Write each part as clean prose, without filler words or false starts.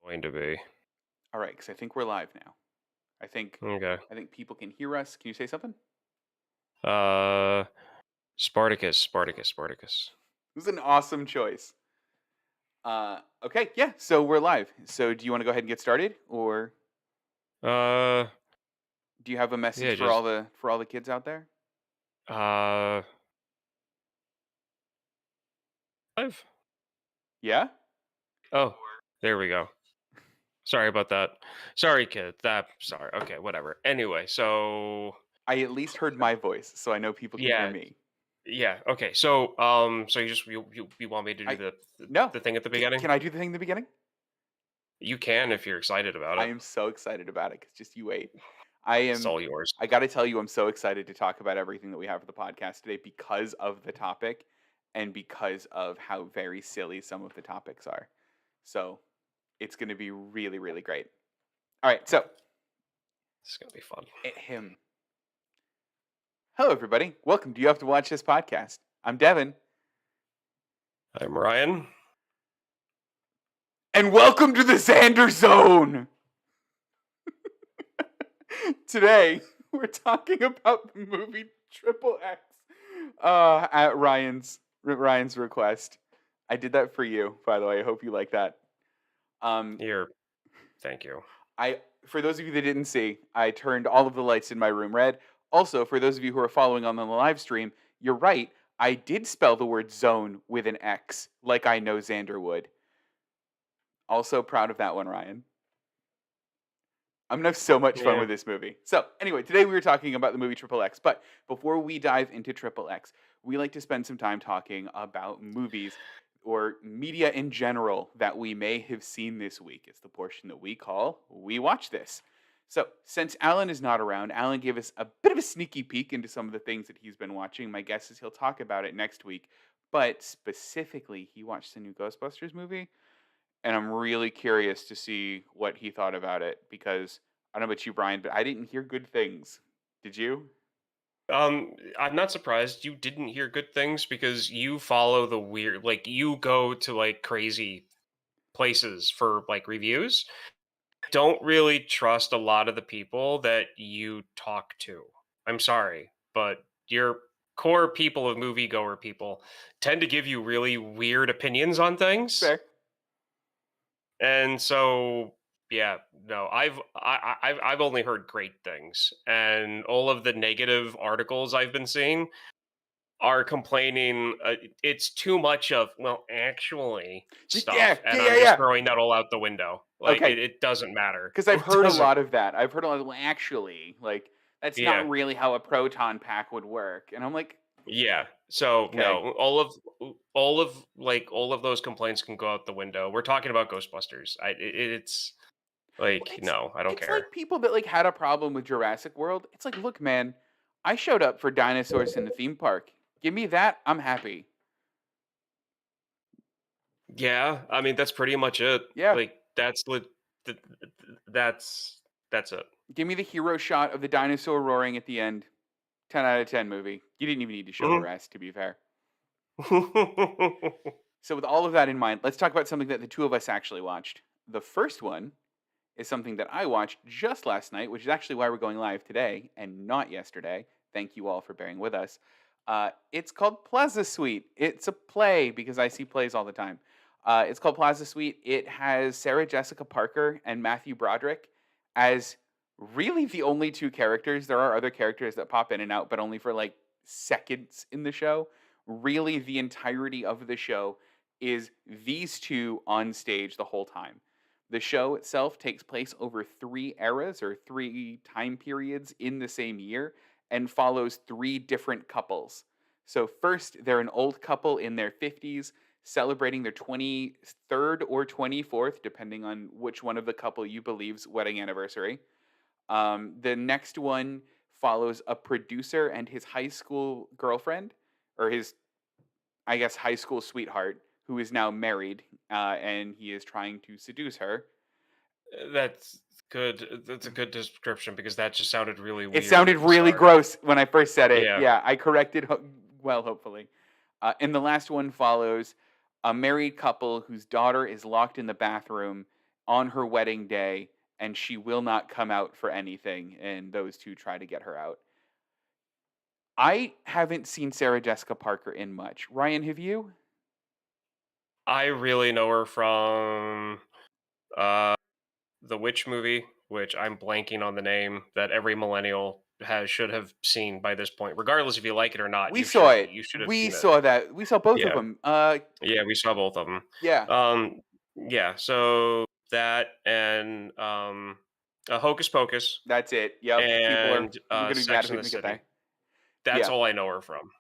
Going to be. All right, because I think we're live now. I think Okay. I think people can hear us. Can you say something? Uh, Spartacus. This is an awesome choice. Okay, yeah. So we're live. So do you want to go ahead and get started, or Uh, do you have a message yeah, for just, all the kids out there? uh, I've, Yeah. oh, there we go. Sorry about that. Sorry, kid. Sorry. Okay, whatever. Anyway, so, I at least heard my voice, so I know people can hear yeah, me. yeah. Okay, so, so you want me to do I the no. thing at the beginning? Can I do the thing in the beginning? You can if you're excited about I it. am so excited about it. Cause just you wait. I It's am. all yours. I got to tell you, I'm so excited to talk about everything that we have for the podcast today because of the topic and because of how very silly some of the topics are. So it's going to be really, really great. All right. So, It's gonna be fun. him. Hello, everybody. Welcome to You Have to Watch This podcast. I'm Devon. I'm Ryan. And welcome to the Xander Zone. Today, we're talking about the movie Triple X at Ryan's request. I did that for you, by the way. I hope you like that. Um, Here, thank you. I for those of you that didn't see, I turned all of the lights in my room red. Also, for those of you who are following on the live stream, you're right. I did spell the word zone with an X, like I know Xander would. Also proud of that one, Ryan. I'm gonna have so much fun Yeah. with this movie. So, anyway, today we were talking about the movie Triple X. But before we dive into Triple X, we like to spend some time talking about movies or media in general that we may have seen this week. It's the portion that we call We Watch This. So, since Alan is not around, Alan gave us a bit of a sneaky peek into some of the things that he's been watching. My guess is he'll talk about it next week. But specifically, he watched the new Ghostbusters movie, and I'm really curious to see what he thought about it because I don't know about you, Brian, but I didn't hear good things. Did you? I'm not surprised you didn't hear good things because you follow the weird, like you go to like crazy places for like reviews. Don't really trust a lot of the people that you talk to. I'm sorry, but your core people of moviegoer people tend to give you really weird opinions on things. Fair. And so, yeah, no, I've only heard great things, and all of the negative articles I've been seeing are complaining it's too much of well actually Yeah, stuff, yeah, and yeah, I'm just yeah. throwing that all out the window. Like Okay, it doesn't matter. because I've It heard a doesn't. lot of that. I've heard a lot of, well, actually, like, that's Yeah, not really how a proton pack would work. And I'm like, yeah. So okay. no, all of those complaints can go out the window. We're talking about Ghostbusters. It's Well, like no, I don't it's care. like people that like had a problem with Jurassic World. It's like, look, man, I showed up for dinosaurs in the theme park. Give me that, I'm happy. Yeah, I mean that's pretty much it. Yeah. Like th- th- that's that's it. Give me the hero shot of the dinosaur roaring at the end. 10 out of 10 movie. You didn't even need to show the Mhm. rest, to be fair. So, with all of that in mind, let's talk about something that the two of us actually watched. The first one is something that I watched just last night, which is actually why we're going live today and not yesterday. Thank you all for bearing with us. It's called Plaza Suite. It's a play because I see plays all the time. It's called Plaza Suite. It has Sarah Jessica Parker and Matthew Broderick as really the only two characters. There are other characters that pop in and out, but only for like seconds in the show. Really, the entirety of the show is these two on stage the whole time. The show itself takes place over three eras or three time periods in the same year and follows three different couples. So, first, they're an old couple in their 50s celebrating their 23rd or 24th, depending on which one of the couple you believe's wedding anniversary. The next one follows a producer and his high school girlfriend, or his, I guess, high school sweetheart, who is now married, and he is trying to seduce her. That's good. That's a good description because that just sounded really It weird sounded at the really start. gross when I first said it. Yeah. Yeah, I corrected well, hopefully. And the last one follows a married couple whose daughter is locked in the bathroom on her wedding day, and she will not come out for anything, and those two try to get her out. I haven't seen Sarah Jessica Parker in much. Ryan, have you? I really know her from uh the Witch movie, which I'm blanking on the name, that every millennial has should have seen by this point. Regardless if you like it or not, We saw it. you should have We seen it. saw that. We saw both of Yeah. them. Yeah, we saw both of them. Yeah, Yeah, so that and, Hocus Pocus that's it. Yep. People are and, we're gonna be mad Sex if and we the didn't get City. that. That's Yeah. all I know her from.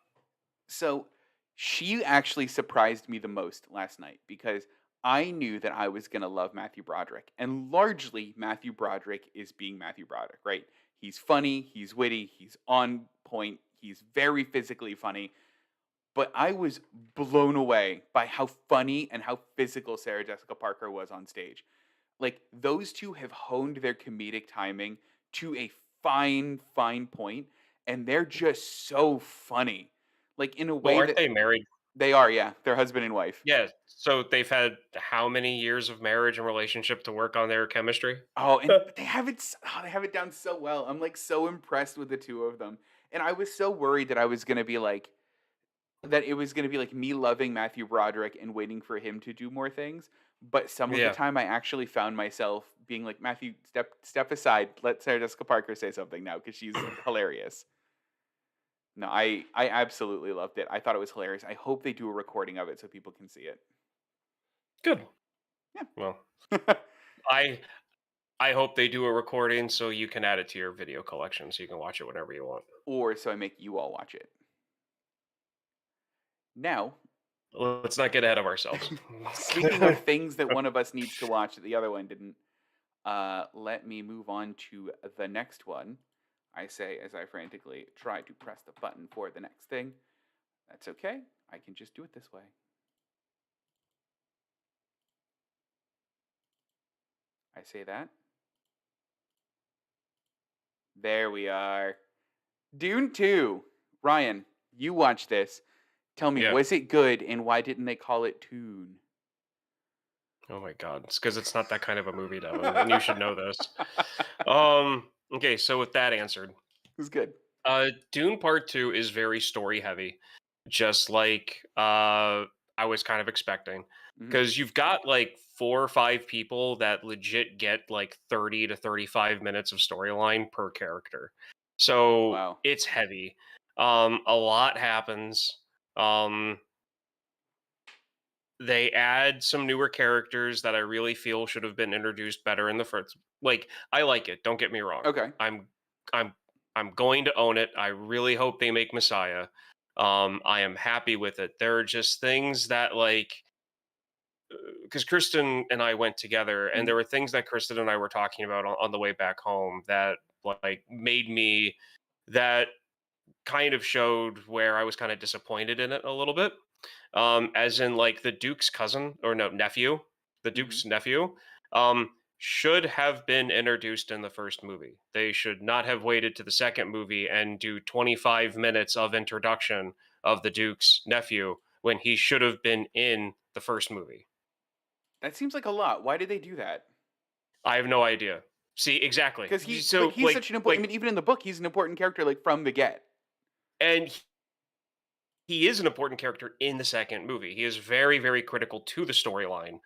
So she actually surprised me the most last night because I knew that I was going to love Matthew Broderick. And largely, Matthew Broderick is being Matthew Broderick, right? He's funny, he's witty, he's on point, he's very physically funny. But I was blown away by how funny and how physical Sarah Jessica Parker was on stage. Like, those two have honed their comedic timing to a fine, fine point, and they're just so funny. Like, in a Well, way aren't that they married? they are, yeah. They're husband and wife. Yeah, so they've had how many years of marriage and relationship to work on their chemistry? Oh, and but they have it down so well. I'm, like, so impressed with the two of them, and I was so worried that I was gonna be like that it was gonna be, like, me loving Matthew Broderick and waiting for him to do more things, but some of the Yeah. time I actually found myself being like, "Matthew, step aside. Let Sarah Jessica Parker say something now because she's hilarious." No, I absolutely loved it. I thought it was hilarious. I hope they do a recording of it so people can see it. Good. Yeah. Well, I I hope they do a recording so you can add it to your video collection so you can watch it whenever you want. Or so I make you all watch it. Now, Let's not get ahead of ourselves. speaking of things that one of us needs to watch that the other one didn't, let me move on to the next one. I say as I frantically try to press the button for the next thing. That's okay. I can just do it this way. I say that. There we are. Dune 2. Ryan, you watched this. Tell me, Yeah. was it good and why didn't they call it Tune? Oh my god. It's because it's not that kind of a movie, Devon, and you should know this. Okay, so with that answered, It was good. Dune Part 2 is very story heavy, just like I was kind of expecting. Mhm. Because you've got like 4 or 5 people that legit get like 30 to 35 minutes of storyline per character. So Wow. it's heavy. A lot happens. Um, they add some newer characters that I really feel should have been introduced better in the first. Like, I like it. Don't get me wrong. Okay. I'm I'm going to own it. I really hope they make Messiah. I am happy with it. There are just things that like because Kristen and I went together, and Mhm. there were things that Kristen and I were talking about on the way back home that like made me that kind of showed where I was kind of disappointed in it a little bit. As in like the Duke's cousin or no nephew, the Mhm. Duke's nephew, um, should have been introduced in the first movie. They should not have waited to the second movie and do 25 minutes of introduction of the Duke's nephew when he should have been in the first movie. That seems like a lot. Why did they do that? I have no idea. See, exactly. Because but So he's such an important. I mean, even in the book, he's an important character, like from the get. and he is an important character in the second movie. He is very, very critical to the storyline.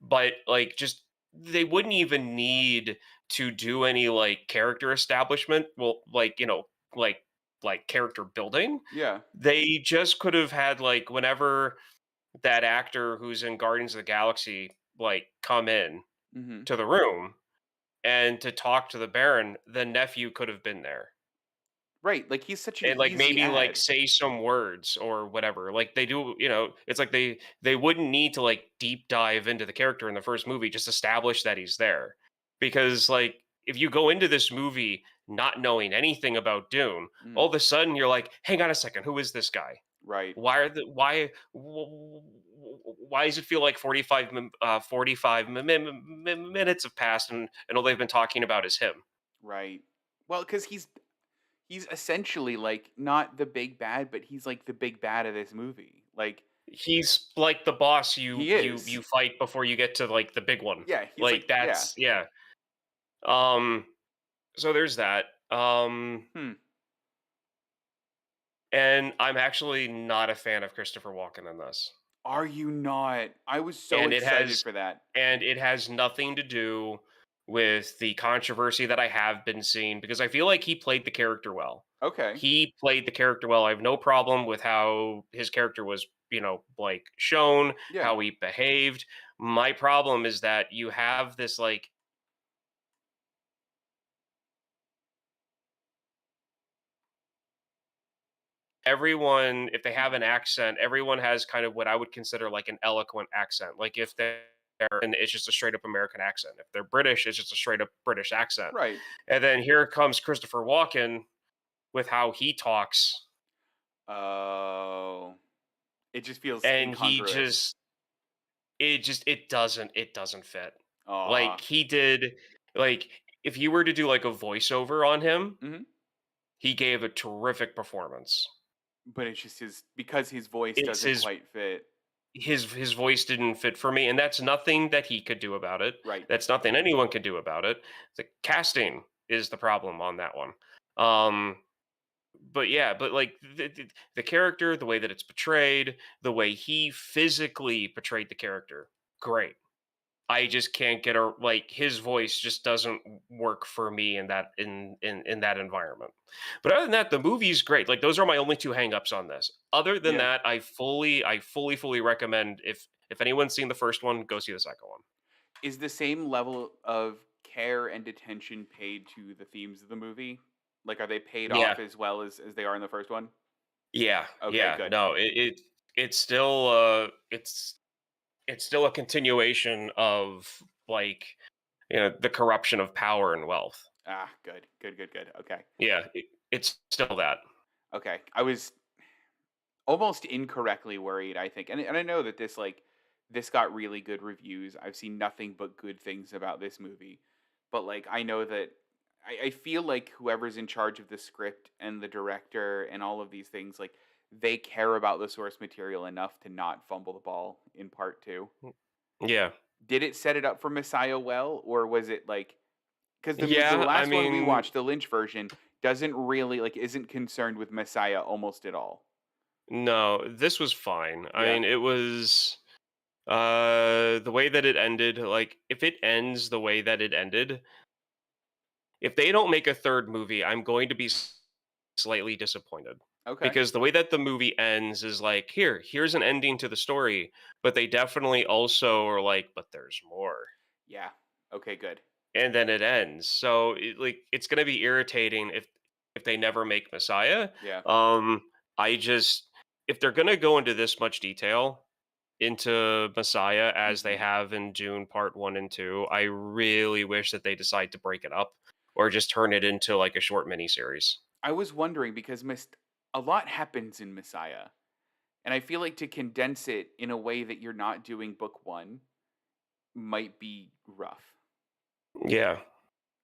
But like, just they wouldn't even need to do any like character establishment. Well, like like character building. Yeah. They just could have had like whenever that actor who's in Guardians of the Galaxy like come in Hmm. to the room and to talk to the Baron, the nephew could have been there Right. Like he's such an and like easy maybe like ad. say some words or whatever like they do, it's like they wouldn't need to like deep dive into the character in the first movie, just establish that he's there, because like if you go into this movie not knowing anything about Dune, Mm, all of a sudden you're like, hang on a second, who is this guy? right. Why are the why does it feel like 45 minutes have passed and all they've been talking about is him? Right. Well, because he's essentially like not the big bad, but he's like the big bad of this movie. Like He's like the boss He you is. fight before you get to, like, the big one. Yeah, he's like Like, yeah. that's yeah. Um, so there's that. Hmm. And I'm actually not a fan of Christopher Walken in this. Are you not? I was so And it excited has for that. nothing to do with the controversy that I have been seeing because I feel like he played the character well. Okay. He played the character well. I have no problem with how his character was, like shown, Yeah. how he behaved. My problem is that you have this like everyone, if they have Mhm. an accent, everyone has kind of what I would consider like an eloquent accent. Like if they're and it's just a straight up American accent. If they're British, it's just a straight up British accent. Right. And then here comes Christopher Walken with how he talks, Oh. It just feels and incongruous. it doesn't fit. Aw. Like he did, like if you were to do like a voiceover on him, Mhm. he gave a terrific performance. But it's just because his voice It's doesn't quite fit. his voice didn't fit for me, and that's nothing that he could do about it. Right. That's nothing anyone could do about it. The casting is the problem on that one. Um, but yeah, but like the character, the way that it's portrayed, the way he physically portrayed the character, great. I just can't get a like his voice just doesn't work for me in that in that environment. But other than that, the movie's great. Like those are my only two hangups on this. Other than Yeah. that, I fully recommend if anyone's seen the first one, go see the second one. Is the same level of care and attention paid to the themes of the movie? Like, are they paid Yeah. off as well as they are in the first one? Yeah. Okay, Yeah. good. No, it's still it's still a continuation of like the corruption of power and wealth. Ah, good. Good, good, good. Okay. Yeah, it's still that. Okay. I was almost incorrectly worried, I think. And I know that this got really good reviews. I've seen nothing but good things about this movie. But like I know that I feel like whoever's in charge of the script and the director and all of these things, like they care about the source material enough to not fumble the ball in part two. Yeah. Did it set it up for Messiah well, or was it like because the Yeah, I last one we mean, watched, the Lynch version, doesn't really like isn't concerned with Messiah almost at all. no, this was fine. I Yeah. mean, it was the way that it ended, like if it ends the way that it ended, if they don't make a third movie, I'm going to be slightly disappointed. Okay. Because the way that the movie ends is like, here's an ending to the story, but they definitely also are like, but there's more. Yeah. Okay, good. And then it ends. So it's gonna be irritating if they never make Messiah. Yeah. Um, I just if they're gonna go into this much detail into Messiah as they Mhm. have in Dune Part One and Two, I really wish that they decide to break it up or just turn it into like a short miniseries. I was wondering because a lot happens in Messiah, and I feel like to condense it in a way that you're not doing book 1 might be rough. Yeah.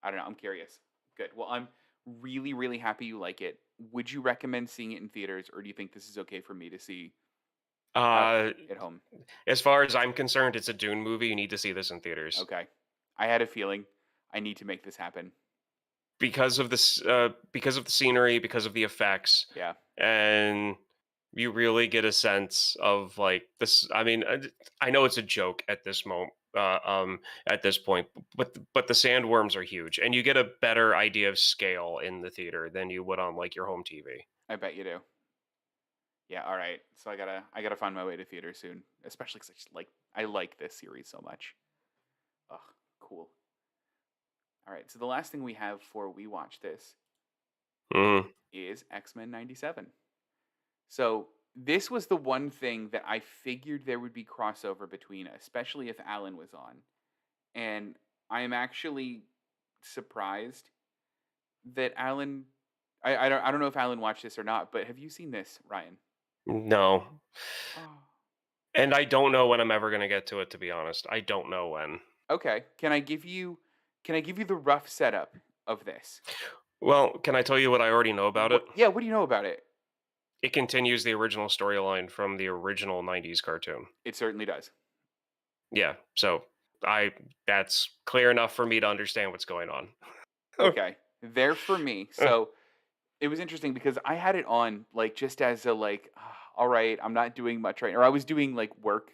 I don't know, I'm curious. Good. Well, I'm really, really happy you like it. Would you recommend seeing it in theaters, or do you think this is okay for me to see uh, Uh, at home? as far as I'm concerned, it's a Dune movie. You need to see this in theaters. Okay. I had a feeling I need to make this happen. Because of the scenery, because of the effects, Yeah. and you really get a sense of like this. I mean, I know it's a joke at this moment, at this point, but the sandworms are huge, and you get a better idea of scale in the theater than you would on like your home TV. I bet you do. Yeah, all right. So I gotta find my way to theater soon, especially because I like this series so much. Ugh, cool. All right. So the last thing we have for we watch this Mm, is X-Men '97. So this was the one thing that I figured there would be crossover between, especially if Alan was on, and I am actually surprised that Alan. I don't know if Alan watched this or not, but have you seen this, Ryan? no, Oh. and I don't know when I'm ever gonna get to it. To be honest, I don't know when. Okay. Can I give you the rough setup of this? Well, can I tell you what I already know about it? What yeah, what do you know about it? it continues the original storyline from the original 90s cartoon. It certainly does. Yeah, so I that's clear enough for me to understand what's going on. Okay. There for me. So it was interesting because I had it on like just as a like, all right, I'm not doing much right now. Or I was doing like work,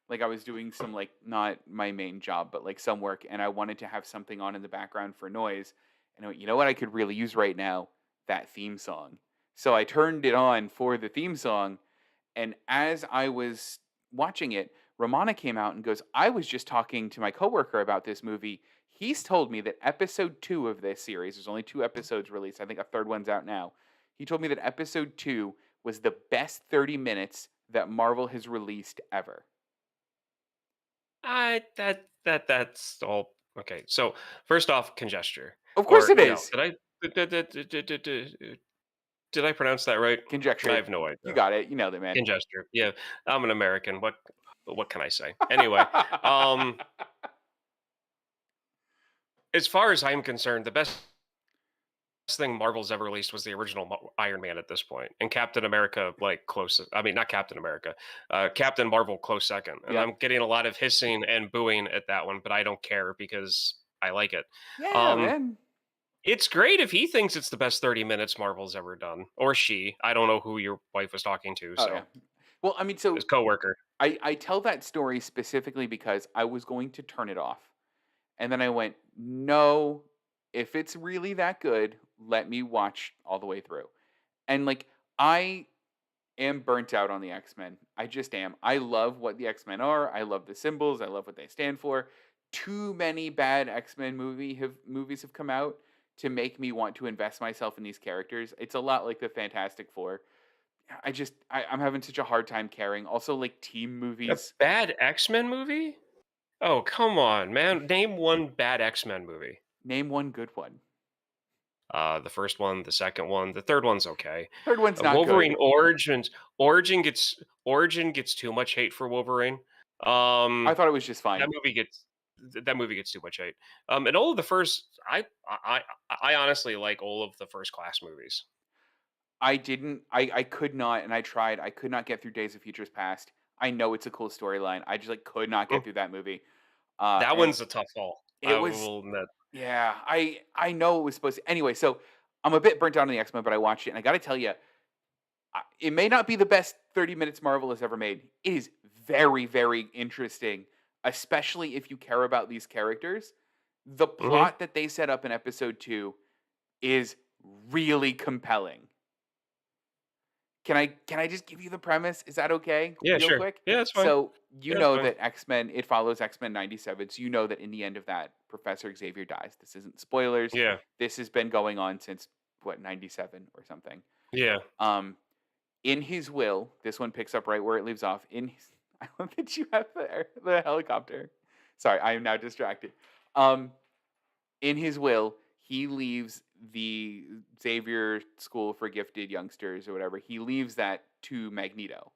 like I was doing some like not my main job, but like some work, and I wanted to have something on in the background for noise. And I went, you know what, I could really use right now that theme song. So I turned it on for the theme song, and as I was watching it, Romana came out and goes, I was just talking to my coworker about this movie. He's told me that episode 2 of this series, there's only 2 episodes released. I think a third one's out now. He told me that episode 2 was the best 30 minutes that Marvel has released ever. I that's all okay. So first off, congesture, Of course or it no? is. Did I pronounce that right? I Conjecture. have no You idea. got it. You nailed it, man. Congesture. Yeah, I'm an American. What can I say? Anyway, um, as far as I'm concerned, the best thing Marvel's ever released was the original Iron Man at this point, and Captain America like close. I mean, not Captain America, Captain Marvel close second. And Yeah. I'm getting a lot of hissing and booing at that one, but I don't care because I like it. Yeah, Um, man. it's great if he thinks it's the best 30 minutes Marvel's ever done, or she. I don't know who your wife was talking to, Oh yeah. so Well, I mean, so his coworker. I tell that story specifically because I was going to turn it off. And then I went, "No, if it's really that good, let me watch all the way through." And like I am burnt out on the X-Men. I just am. I love what the X-Men are. I love the symbols. I love what they stand for. Too many bad X-Men movies have come out to make me want to invest myself in these characters. It's a lot like the Fantastic Four. I'm having such a hard time caring. Also, like team A movies. bad X-Men movie? Oh, come on, man. Name one bad X-Men movie. Name one good one. The first one, the second one, the third one's okay. Third one's not Wolverine good. Origin gets too much hate for Wolverine. I Um, thought it was just that fine. movie gets that movie gets too much hate. And all of the first, I honestly like all of the First Class movies. I didn't. I could not, and I tried. I could not get through Days of Futures Past. I know it's a cool storyline. I just like could not get Mm, through that movie. that And one's a tough haul. it I was will admit. yeah. I know it was supposed to anyway. So I'm a bit burnt out on the X Men, but I watched it, and I got to tell you, it may not be the best 30 minutes Marvel has ever made. It is very very interesting, especially if you care about these characters. The Hmm. plot that they set up in episode 2 is really compelling. Can I just give you the premise? Is that okay? Yeah, Real sure. quick? Yeah, that's fine. So, you Yeah, that's know fine. that X-Men it follows X-Men 97. So you know that in the end of that, Professor Xavier dies. This isn't spoilers. Yeah, This has been going on since what, 97 or something. yeah. Um in his will, this one picks up right where it leaves off. In his I love that you have the helicopter. Sorry, I am now distracted. Um in his will, he leaves the Xavier School for Gifted Youngsters or whatever. He leaves that to Magneto.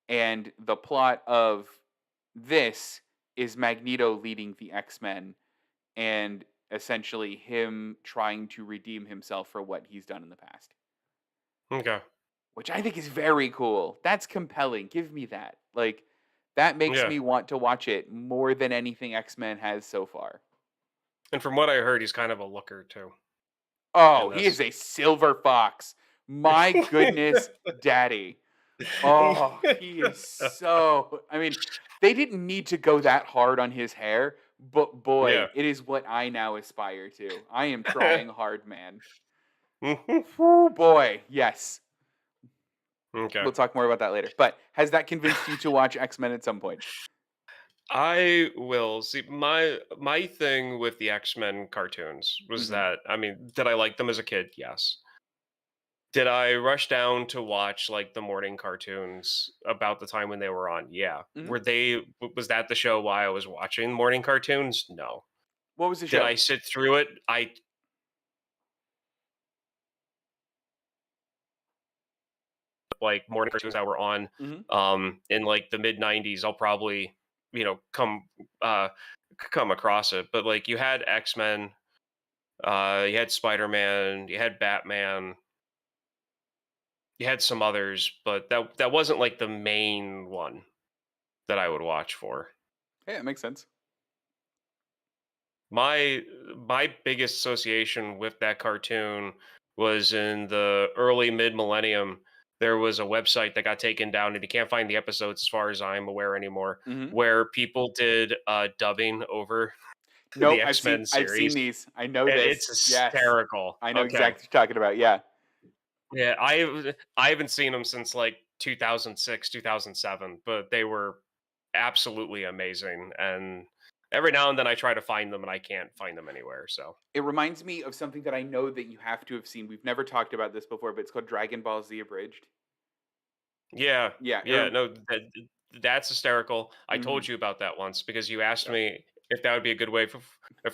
And the plot of this is Magneto leading the X-Men and essentially him trying to redeem himself for what he's done in the past, Okay. which I think is very cool. That's compelling. Give me that. Like that makes Yeah. me want to watch it more than anything X-Men has so far. And from what I heard, he's kind of a looker too Oh, in he this. is a silver fox. My goodness, daddy. Oh, he is so I mean, they didn't need to go that hard on his hair, but Yeah. boy, it is what I now aspire to. I am trying hard, man. Mhm. Whoo, boy. Yes. Okay. We'll talk more about that later. But has that convinced you to watch X-Men at some point? I will see my thing with the X-Men cartoons was Mhm. that I mean, did I like them as a kid? Yes. Did I rush down to watch like the morning cartoons about the time when they were on? Yeah. Mhm. Was that the show while I was watching morning cartoons? No. What was the Did show? I sit through it? I like morning cartoons that were on Mhm. in like the mid 90s. I'll probably, uh come across it. But like you had X-Men, you had Spider-Man, you had Batman, you had some others, but that wasn't like the main one that I would watch for. Yeah, it makes sense. My biggest association with that cartoon was in the early mid millennium. There was a website that got taken down, and you can't find the episodes as far as I'm aware anymore, Mhm. where people did dubbing over the Nope, X-Men I've seen series, these. I know and this. it's Yes. hysterical. I know Okay. exactly what you're talking about, yeah. Yeah, I haven't seen them since like 2006, 2007, but they were absolutely amazing. And every now and then I try to find them and I can't find them anywhere. So It reminds me of something that I know that you have to have seen. We've never talked about this before, but it's called Dragon Ball Z Abridged. yeah, Yeah, yeah, no, that's hysterical. I mhm. told you about that once because you asked Yep. me if that would be a good way for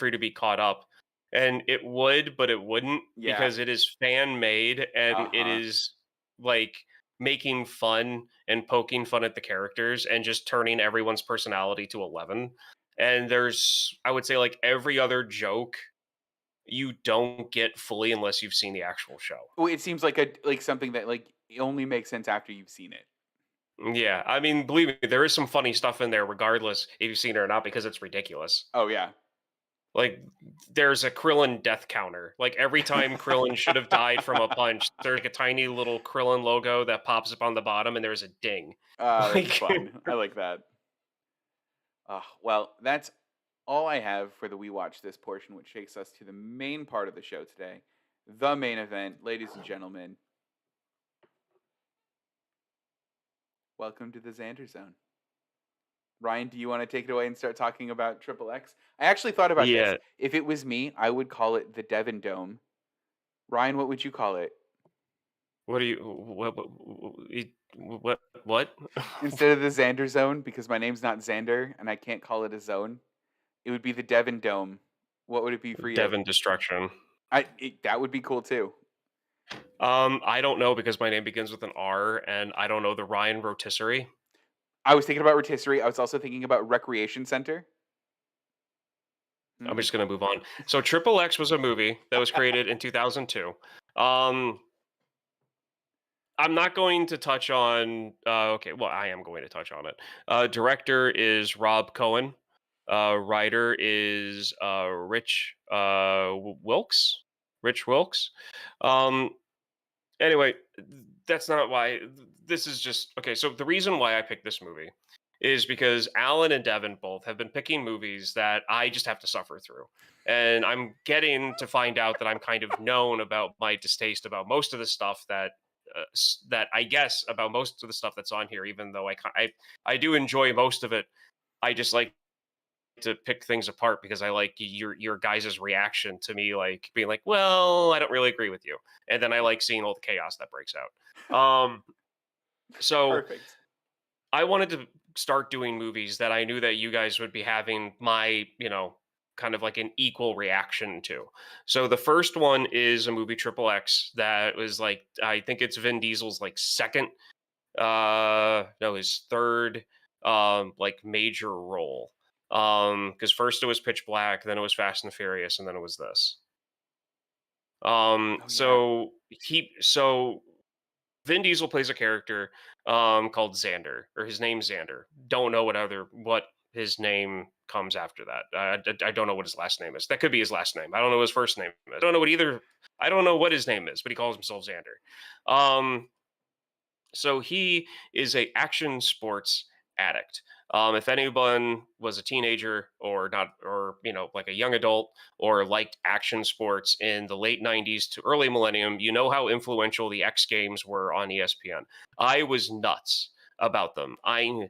you to be caught up. And it would, but it wouldn't Yeah. because it is fan made and it Uh-huh. is like making fun and poking fun at the characters and just turning everyone's personality to 11. And there's, I would say, like every other joke you don't get fully unless you've seen the actual show. Well, it seems like a like something that, like, it only makes sense after you've seen it. Yeah, I mean, believe me, there is some funny stuff in there, regardless if you've seen it or not, because it's ridiculous. Oh, yeah. Like, there's a Krillin death counter. Like, every time Krillin should have died from a punch, there's like a tiny little Krillin logo that pops up on the bottom, and there's a ding. Ah, that's Like, fun. I like that. Well, that's all I have for the We Watch This portion, which takes us to the main part of the show today. The main event, ladies and gentlemen. Welcome to the Xander Zone. Ryan, do you want to take it away and start talking about Triple X? I actually thought about this. yeah. If it was me, I would call it the Devon Dome. Ryan, what would you call it? What do you? What? Instead of the Xander Zone, because my name's not Xander and I can't call it a zone, it would be the Devon Dome. What would it be for you? Devon Destruction. That would be cool too. I don't know because my name begins with an R, and I don't know the Ryan rotisserie. I was thinking about rotisserie. I was also thinking about recreation center. I'm Hmm. just gonna move on. So Triple X was a movie that was created in 2002. Um, I'm not going to touch on. Okay, well, I am going to touch on it. Director is Rob Cohen. Writer is Wilkes. Rich Wilkes. Um, Anyway, that's not why. This is just okay. So the reason why I picked this movie is because Alan and Devin both have been picking movies that I just have to suffer through. And I'm getting to find out that I'm kind of known about my distaste about most of the stuff that I guess about most of the stuff that's on here, even though I do enjoy most of it. I just like to pick things apart because I like your guys' reaction to me, like being like, "Well, I don't really agree with you," and then I like seeing all the chaos that breaks out. So Perfect. I wanted to start doing movies that I knew that you guys would be having my, kind of like an equal reaction to. So the first one is a movie Triple X that was like I think it's Vin Diesel's like second, no, his third, like major role. Because first it was Pitch Black, then it was Fast and the Furious, and then it was this. Oh yeah. So Vin Diesel plays a character called Xander, or his name's Xander. Don't know what his name comes after that. I don't know what his last name is. That could be his last name. I don't know what his first name is. I don't know what either. I don't know what his name is, but he calls himself Xander. So he is a action sports addict. If anyone was a teenager or not, or like a young adult or liked action sports in the late '90s to early millennium, you know how influential the X Games were on ESPN. I was nuts about them. I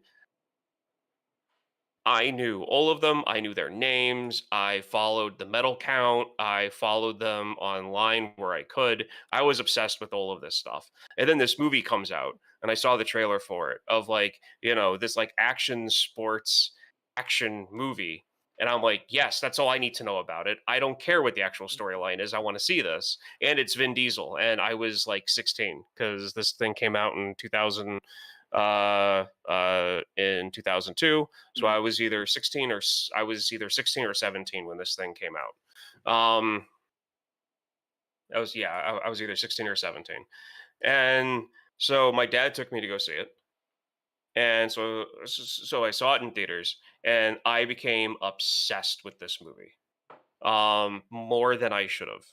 knew all of them. I knew their names. I followed the medal count. I followed them online where I could. I was obsessed with all of this stuff. And then this movie comes out, and I saw the trailer for it of like, this like action sports action movie. And I'm like, yes, that's all I need to know about it. I don't care what the actual storyline is. I want to see this. And it's Vin Diesel. And I was like 16 because this thing came out in 2002. So Mhm. I was either 16 or 17 when this thing came out. I was either 16 or 17, and So my dad took me to go see it, and so I saw it in theaters, and I became obsessed with this movie, more than I should have.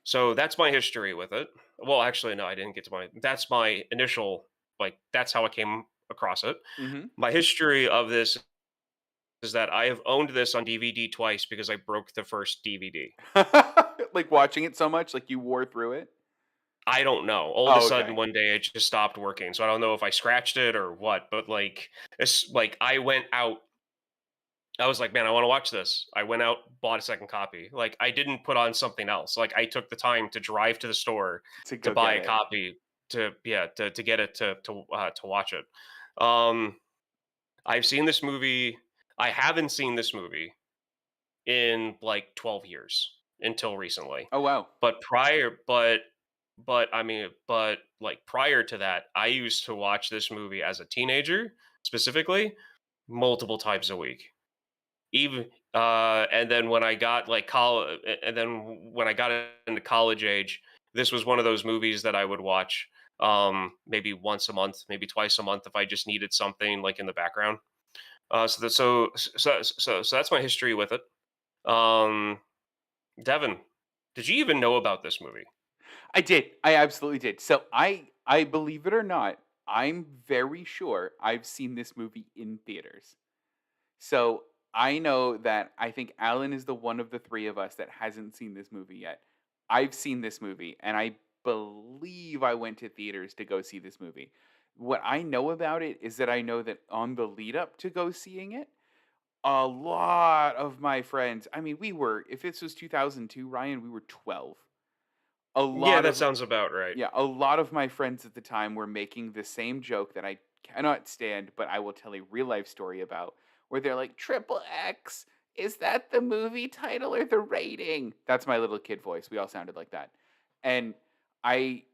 So that's my history with it. Well, actually, no, I didn't get to my. That's my initial, like, that's how I came across it. Mhm. My history of this is that I have owned this on DVD twice because I broke the first DVD. Like, watching it so much, like, you wore through it? I don't know. All of a Oh, sudden, okay. one day it just stopped working. So I don't know if I scratched it or what. But like, it's like I went out. I was like, man, I want to watch this. I went out, bought a second copy. Like, I didn't put on something else. Like, I took the time to drive to the store To to go buy get a it. copy to get it to watch it. Um, I've seen this movie. I haven't seen this movie in like 12 years until recently. Oh, wow. But I mean, but like prior to that, I used to watch this movie as a teenager, specifically, multiple times a week. Even and then when I got like college, and then when I got into college age, this was one of those movies that I would watch maybe once a month, maybe twice a month if I just needed something like in the background. So that's my history with it. Um, Devon, did you even know about this movie? I did. I absolutely did. So I believe it or not, I'm very sure I've seen this movie in theaters. So I know that I think Alan is the one of the three of us that hasn't seen this movie yet. I've seen this movie, and I believe I went to theaters to go see this movie. What I know about it is that I know that on the lead up to go seeing it, a lot of my friends, I mean, we were, if this was 2002, Ryan, we were 12. A Yeah, lot that of sounds about right. Yeah, a lot of my friends at the time were making the same joke that I cannot stand, but I will tell a real life story about, where they're like, "Triple X, is that the movie title or the rating?" That's my little kid voice. We all sounded like that. And I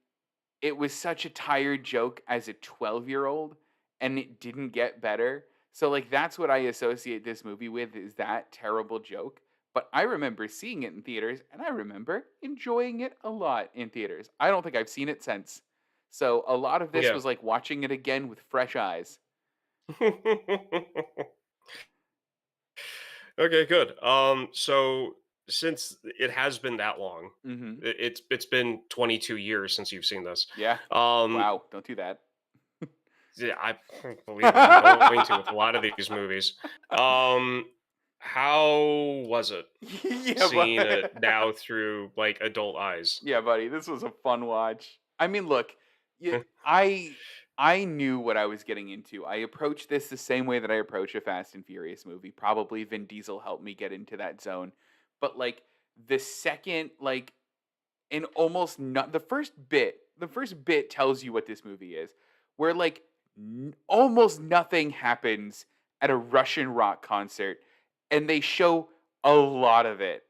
it was such a tired joke as a 12-year-old, and it didn't get better. So, like, that's what I associate this movie with, is that terrible joke. But I remember seeing it in theaters, and I remember enjoying it a lot in theaters. I don't think I've seen it since. So, a lot of this Yeah. was like watching it again with fresh eyes. Okay, good. So since it has been that long, Mhm. it's been 22 years since you've seen this. Yeah. Um, Wow, don't do that. yeah, I believe me, I'm going to with a lot of these movies. Um, how was it Yeah, seeing it but now through like adult eyes? Yeah, buddy, this was a fun watch. I mean, look, y I knew what I was getting into. I approached this the same way that I approach a Fast and Furious movie. Probably Vin Diesel helped me get into that zone. But like the second, like, and almost not the first bit tells you what this movie is. Where like almost nothing happens at a Russian rock concert, and they show a lot of it.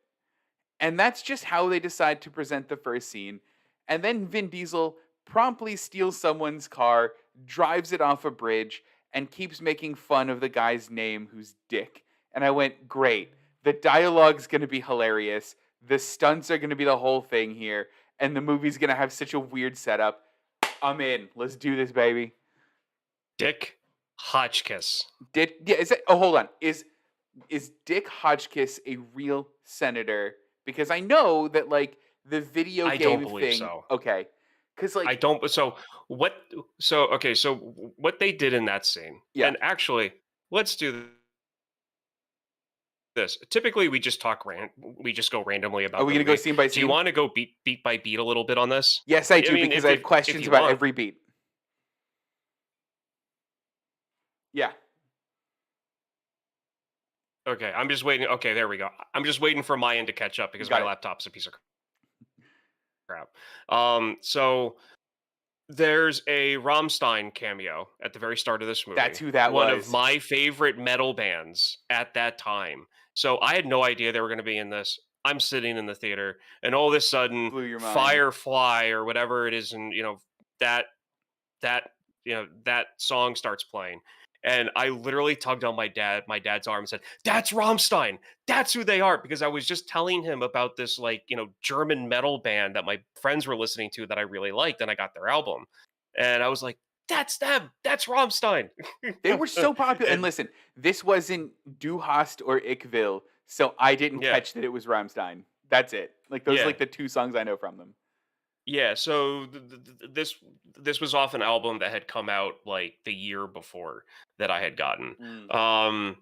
And that's just how they decide to present the first scene. And then Vin Diesel promptly steals someone's car, drives it off a bridge, and keeps making fun of the guy's name who's Dick. And I went, great. The dialogue's going to be hilarious. The stunts are going to be the whole thing here. And the movie's going to have such a weird setup. I'm in. Let's do this, baby. Dick Hotchkiss. Yeah, is it? Oh, hold on. Is Dick Hotchkiss a real senator? Because I know that like the video I don't game believe thing. so. Okay, because I like don't. So what? So okay. So what they did in that scene, yeah. and actually, let's do this. Typically, we just go randomly Are about we the gonna go movie. scene by Do you scene? want to go beat by beat a little bit on this? Yes, I I do mean, because I have if questions you about want. every beat. Yeah. Okay, I'm just waiting. Okay, there we go. I'm just waiting for my end to catch up because my Got it. laptop's a piece of crap. So there's a Rammstein cameo at the very start of this That's movie. who that One of was. my favorite metal bands at that time. So I had no idea they were going to be in this. I'm sitting in the theater, and all of a sudden, Blew your mind. Firefly or whatever it is, and that that that song starts playing, and I literally tugged on my dad's arm and said, "That's Rammstein. That's who they are." Because I was just telling him about this like German metal band that my friends were listening to that I really liked, and I got their album. and I was like, "That's them. That's Rammstein." They were so popular. And And listen, this wasn't Du Hast or Ickville, so I didn't yeah, catch that it was Rammstein. That's it. Like those are yeah, like the two songs I know from them. yeah. So this was off an album that had come out like the year before that I had gotten. Mm. Um,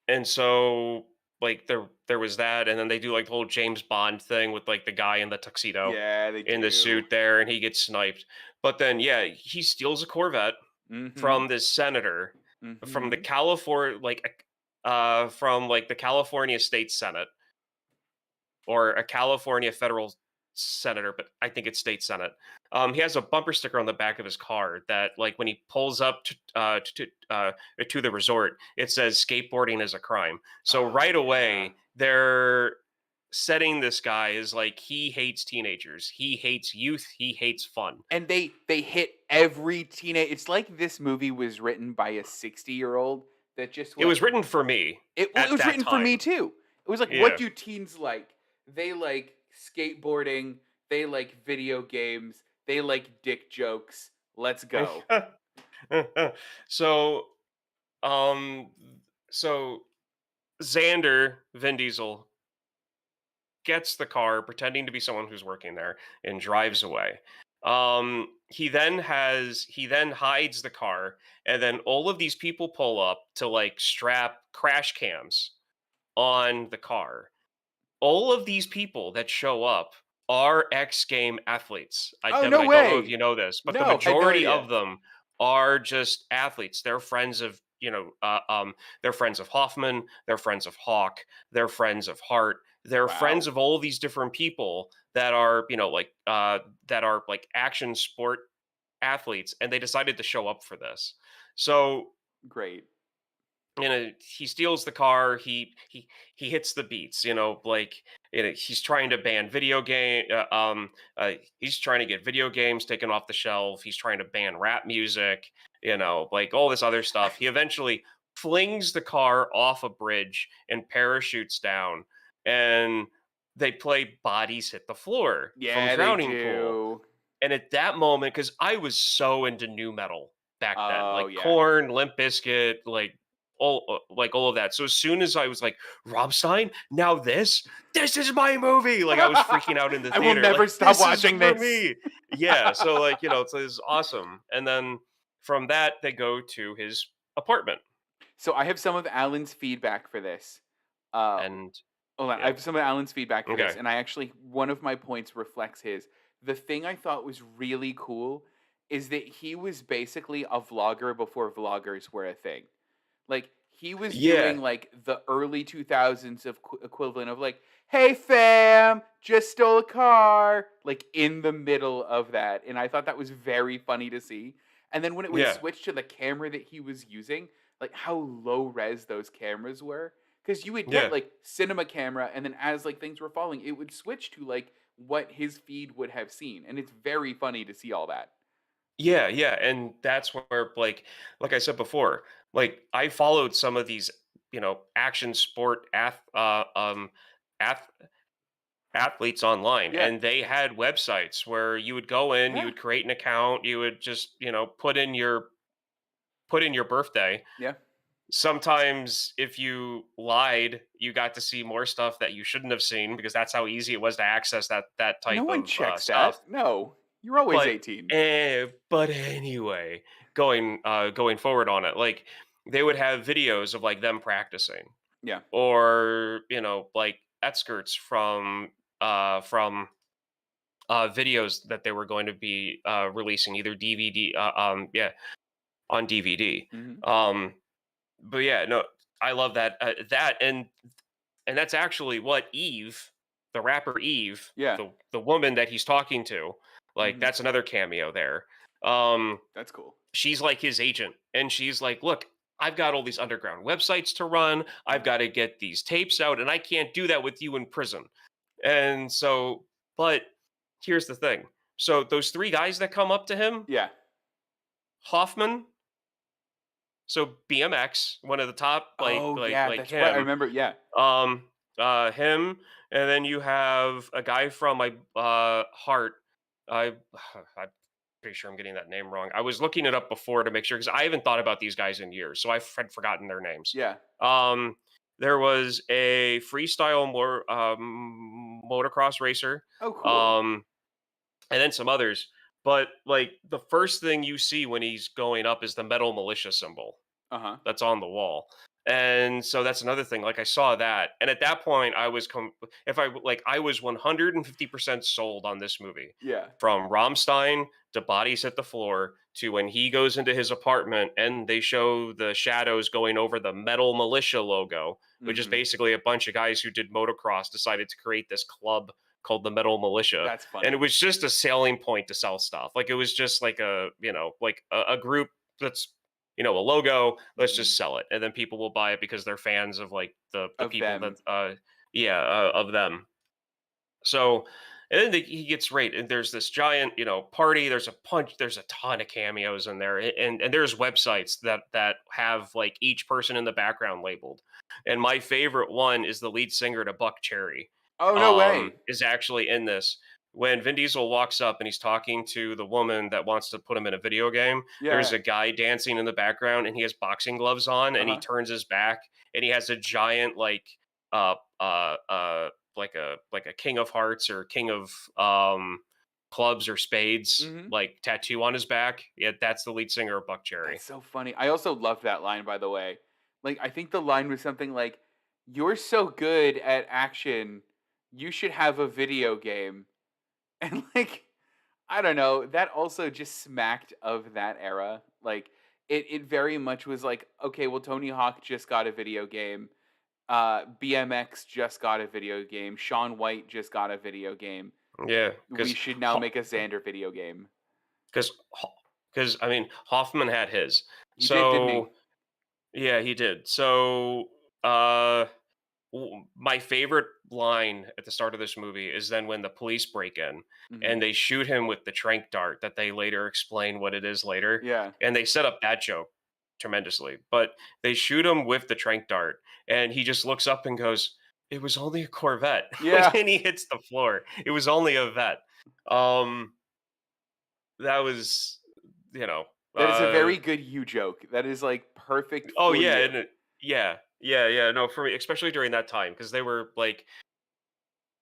and so like there was that, and then they do like the whole James Bond thing with like the guy in the tuxedo Yeah, they in the do. suit there, and he gets sniped. But then yeah, he steals a Corvette Mhm. from this senator from the Mhm. from like the California State Senate or a California federal senator, but I think it's state senate. He has a bumper sticker on the back of his car that, like, when he pulls up to the resort, it says "skateboarding is a crime." So Oh, right yeah. away, they're setting this guy as like he hates teenagers, he hates youth, he hates fun. And they hit every teenage. It's like this movie was written by a 60-year-old that just It went. was written for me It at was that written for me time. too. It was like, what Yeah. do teens like? They like skateboarding, they like video games, they like dick jokes. Let's go. so um so Xander, Vin Diesel, gets the car pretending to be someone who's working there and drives away. He then hides the car, and then all of these people pull up to like strap crash cams on the car. All of these people that show up are X game athletes. Oh, Devin, no I don't know if way. you know this, but the No, had no majority idea. of them are just athletes. They're friends of, they're friends of Hoffman, they're friends of Hawk, they're friends of Hart, they're friends Wow. of all these different people that are, that are like action sport athletes, and they decided to show up for this. So Great. he steals the car, he hits the beats, like, he's trying to ban video game he's trying to get video games taken off the shelf, he's trying to ban rap music, like all this other stuff. He eventually flings the car off a bridge and parachutes down, and they play Bodies Hit the Floor from Yeah, they Drowning Pool. do. And at that moment, because I was so into new metal back then, Oh, like yeah. Korn, Limp Bizkit, like all of that. So as soon as I was like, Rammstein, now this is my movie. Like I was freaking out in the I will theater, like never stop this is watching for this. me. Yeah. So like, it's awesome. And then from that, they go to his apartment. So I have some of Alan's feedback for this. Uh, And Hold on, I yeah. have some of Alan's feedback for this, Okay. and I actually one of my points reflects his. The thing I thought was really cool is that he was basically a vlogger before vloggers were a thing. Like he was doing Yeah. like the early 2000s of equivalent of like, "Hey fam, just stole a car," like in the middle of that, and I thought that was very funny to see. And then when it would Yeah. switch to the camera that he was using, like how low res those cameras were, because you would get Yeah. like cinema camera, and then as like things were falling, it would switch to like what his feed would have seen, and it's very funny to see all that. Yeah, yeah, and that's where, like I said before, like I followed some of these, action sport ath- athletes online, Yeah, and they had websites where you would go in, you yeah, would create an account, you would just, put in your birthday. yeah. Sometimes if you lied, you got to see more stuff that you shouldn't have seen because that's how easy it was to access that No type one of checks stuff. that. No, you're always But 18. but anyway, going forward on it, like they would have videos of like them practicing, Yeah. or like excerpts from videos that they were going to be releasing, either DVD, yeah, on DVD. Mhm. Um, but yeah, no, I love that, and that's actually what Eve, the rapper Eve, Yeah. the woman that he's talking to, like Mhm. that's another cameo there. Um, That's cool. she's like his agent, and she's like, "Look, I've got all these underground websites to run. I've Mhm. got to get these tapes out, and I can't do that with you in prison." And so, but here's the thing. So those three guys that come up to him, Yeah. Hoffman, so BMX, one of the top, like Oh, like yeah, like that's right, I him, remember, yeah. um, him, and then you have a guy from my Heart. I pretty sure I'm getting that name wrong. I was looking it up before to make sure because I haven't thought about these guys in years, so had forgotten their names. Yeah. Um, there was a freestyle motocross racer, Oh, cool. um, and then some others. But like the first thing you see when he's going up is the metal militia symbol Uh-huh. that's on the wall. And so that's another thing. Like I saw that, and at that point, I was if I like I was 150% sold on this movie, Yeah. from Rammstein to Bodies at the Floor to when he goes into his apartment and they show the shadows going over the Metal Militia logo, which is Mhm. basically a bunch of guys who did motocross decided to create this club called the Metal Militia, That's and it funny. was just a selling point to sell stuff. Like it was just like a group that's a logo. Let's Mhm. just sell it, and then people will buy it because they're fans of like the Of people that them. of them. So, and then he gets right, and there's this giant, party. There's a ton of cameos in there, and there's websites that have like each person in the background labeled. And my favorite one is the lead singer to Buck Cherry, Oh, no way. is actually in this. When Vin Diesel walks up and he's talking to the woman that wants to put him in a video game, there's Yeah. a guy dancing in the background and he has boxing gloves on and he Uh-huh. turns his back and he has a giant uh uh uh like a King of Hearts or King of clubs or spades Mhm. like tattoo on his back. Yeah, that's the lead singer of Buck That's Cherry. so funny. I also love that line, by the way. Like, I think the line was something like, "You're so good at action, you should have a video game." And, like, I don't know, that also just smacked of that era. Like, it very much was like, "Okay, well, Tony Hawk just got a video game. BMX just got a video game. Shaun White just got a video game. Yeah, We should now make a Xander video game." because because I mean Hoffman had his. He did, didn't he? So yeah, he did. So uh my favorite line at the start of this movie is then when the police break in Mhm. and they shoot him with the trank dart that they later explain what it is later. Yeah. And they set up that joke tremendously. But they shoot him with the trank dart and he just looks up and goes, "It was only a Corvette." Yeah. And he hits the floor. It was only a vet. Um that was, you know, That is a uh very good you joke. That is, like, perfect oh for yeah, you. and yeah, no, for me, especially during that time, because they were like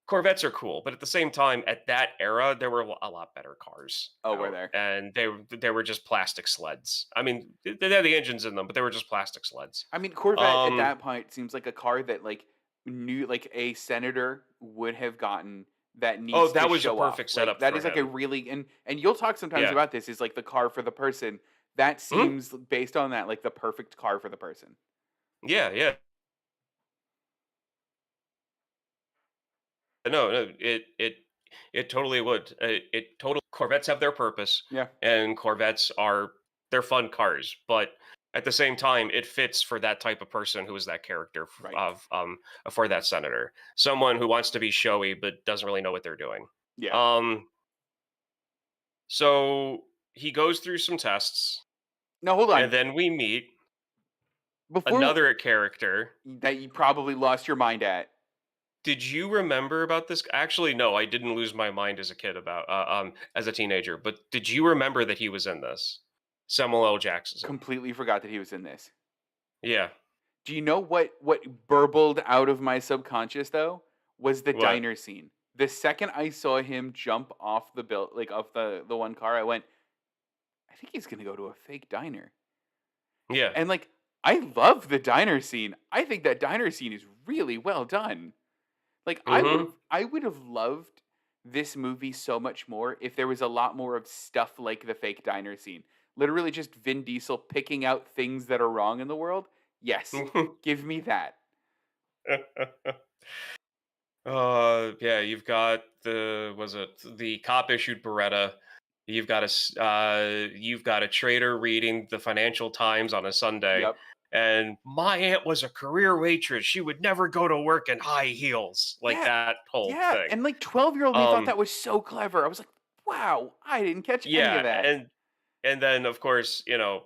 Corvettes are cool, but at the same time, at that era, there were a lot better cars Oh, were out, there? and they were just plastic sleds. I mean, they had the engines in them, but they were just plastic sleds. I mean, Corvette at Um, that point seems like a car that, like, a senator would have gotten that oh, needs to that was a show off. perfect Like, setup that for is, like, a him. really and you'll talk sometimes Yeah. about this, is, like, the car for the person. That Mhm. seems, based on that, like, the perfect car for the person. Yeah, yeah. No, no, it totally would. It totally Corvettes have their purpose, Yeah. and Corvettes they're fun cars, but at the same time, it fits for that type of person who is that character Right. for that senator, someone who wants to be showy but doesn't really know what they're doing. Yeah. Um, so he goes through some tests, Now hold and on. then we meet Before another character. that you probably lost your mind at. Did you remember about this? Actually, no, I didn't lose my mind as a kid about as a teenager. But did you remember that he was in this? Samuel L. Jackson. Completely forgot that he was in this. Yeah. Do you know what burbled out of my subconscious though? Was the What? diner scene. The second I saw him jump off the like off the one car, I went, I think he's gonna go to a fake diner. Yeah. And like, I love the diner scene. I think that diner scene is really well done. Like, Mm-hmm. I would have loved this movie so much more if there was a lot more of stuff like the fake diner scene. Literally just Vin Diesel picking out things that are wrong in the world. Yes, give me that. Yeah. You've got the cop issued Beretta. You've got a trader reading the Financial Times on a Sunday. Yep. And my aunt was a career waitress. She would never go to work in high heels, like Yeah, that whole yeah, thing. and, like, 12-year-old me thought Um, that was so clever. I was like, "Wow, I didn't catch any yeah, of that." and then of course,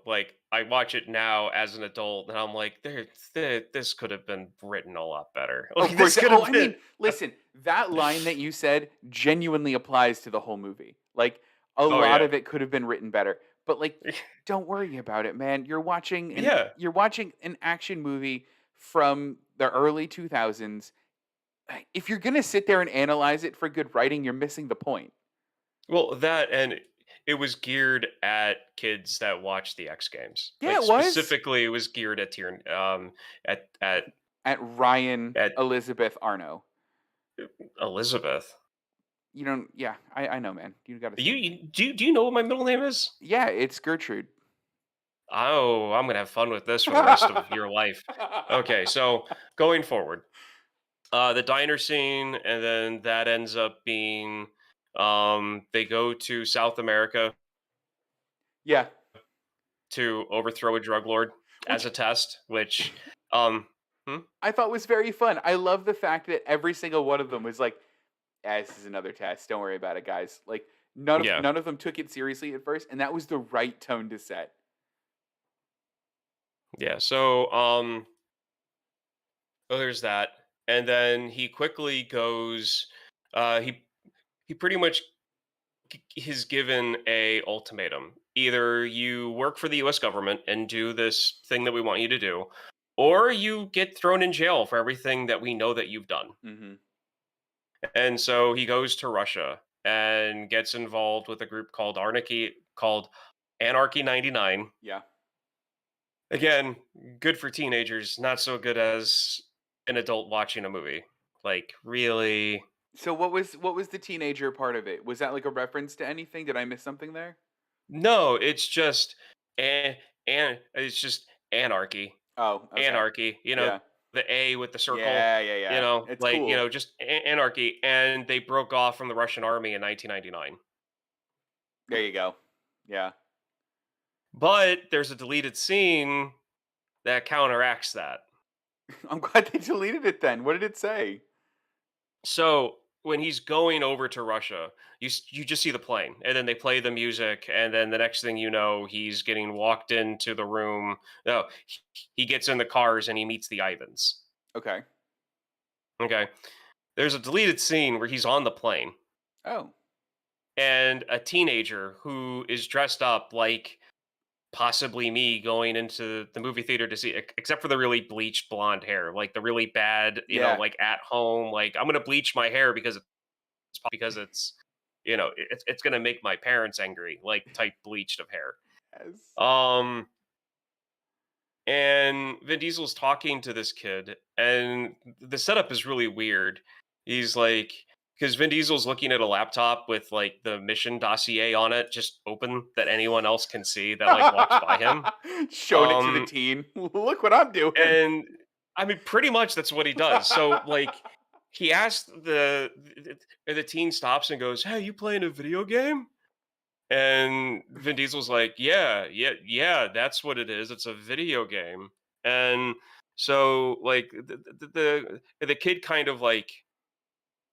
like I watch it now as an adult, and I'm like, this could have been written a lot better. Of Like course this could oh, have I been. mean, listen, that line that you said genuinely applies to the whole movie. Like, A Oh lot yeah. of it could have been written better, but, like, don't worry about it, man. Yeah. You're watching an action movie from the early 2000s. If you're gonna sit there and analyze it for good writing, you're missing the point. Well, that and it was geared at kids that watch the X Games. Yeah, Like it was. specifically, it was geared at tier at At Ryan at Elizabeth Arno. Elizabeth. You don't yeah, I know, man. You gotta You, say you do you know what my middle name is? yeah, it's Gertrude. Oh, I'm gonna have fun with this for the rest of your life. Okay, so going forward, the diner scene, and then that ends up being, they go to South America Yeah, to overthrow a drug lord as which a test, which, um, hmm? I thought was very fun. I love the fact that every single one of them was like, "Yeah, this is another test. Don't worry about it, guys." Like Yeah, none of them took it seriously at first, and that was the right tone to set. yeah. So, oh, there's that, and then he quickly goes. He pretty much is given a ultimatum. Either you work for the US government and do this thing that we want you to do, or you get thrown in jail for everything that we know that you've done. Mhm. And so he goes to Russia and gets involved with a group called Anarchy 99. Yeah. Again, good for teenagers, not so good as an adult watching a movie. Like really. So what was the teenager part of it? Was that like a reference to anything? Did I miss something there? No, it's just and it's just anarchy. Oh, okay. Anarchy, Yeah. the A with the circle, Yeah, yeah, yeah. It's like, cool. just anarchy, and they broke off from the Russian army in 1999. There you go. Yeah. But there's a deleted scene that counteracts that. I'm glad they deleted it then. What did it say? So when he's going over to Russia, you just see the plane, and then they play the music, and then the next thing you know, he's getting walked into the room. No, he gets in the cars and he meets the Ivans. Okay. Okay, there's a deleted scene where he's on the plane Oh. and a teenager who is dressed up like possibly me going into the movie theater to see, except for the really bleached blonde hair, like the really bad, Yeah. like at home, like I'm gonna bleach my hair because it's it's gonna make my parents angry, like type bleached of hair. Yes. Um, and Vin Diesel's talking to this kid, and the setup is really weird. He's like, because Vin Diesel's looking at a laptop with like the mission dossier on it, just open that anyone else can see that like walks by him. Showing it to the Um, teen. Look what I'm doing. and I mean, pretty much that's what he does. So like, he asked the teen stops and goes, "Hey, you playing a video game?" And Vin Diesel's like, "Yeah, yeah, yeah, that's what it is. It's a video game." And so, like, the kid kind of like,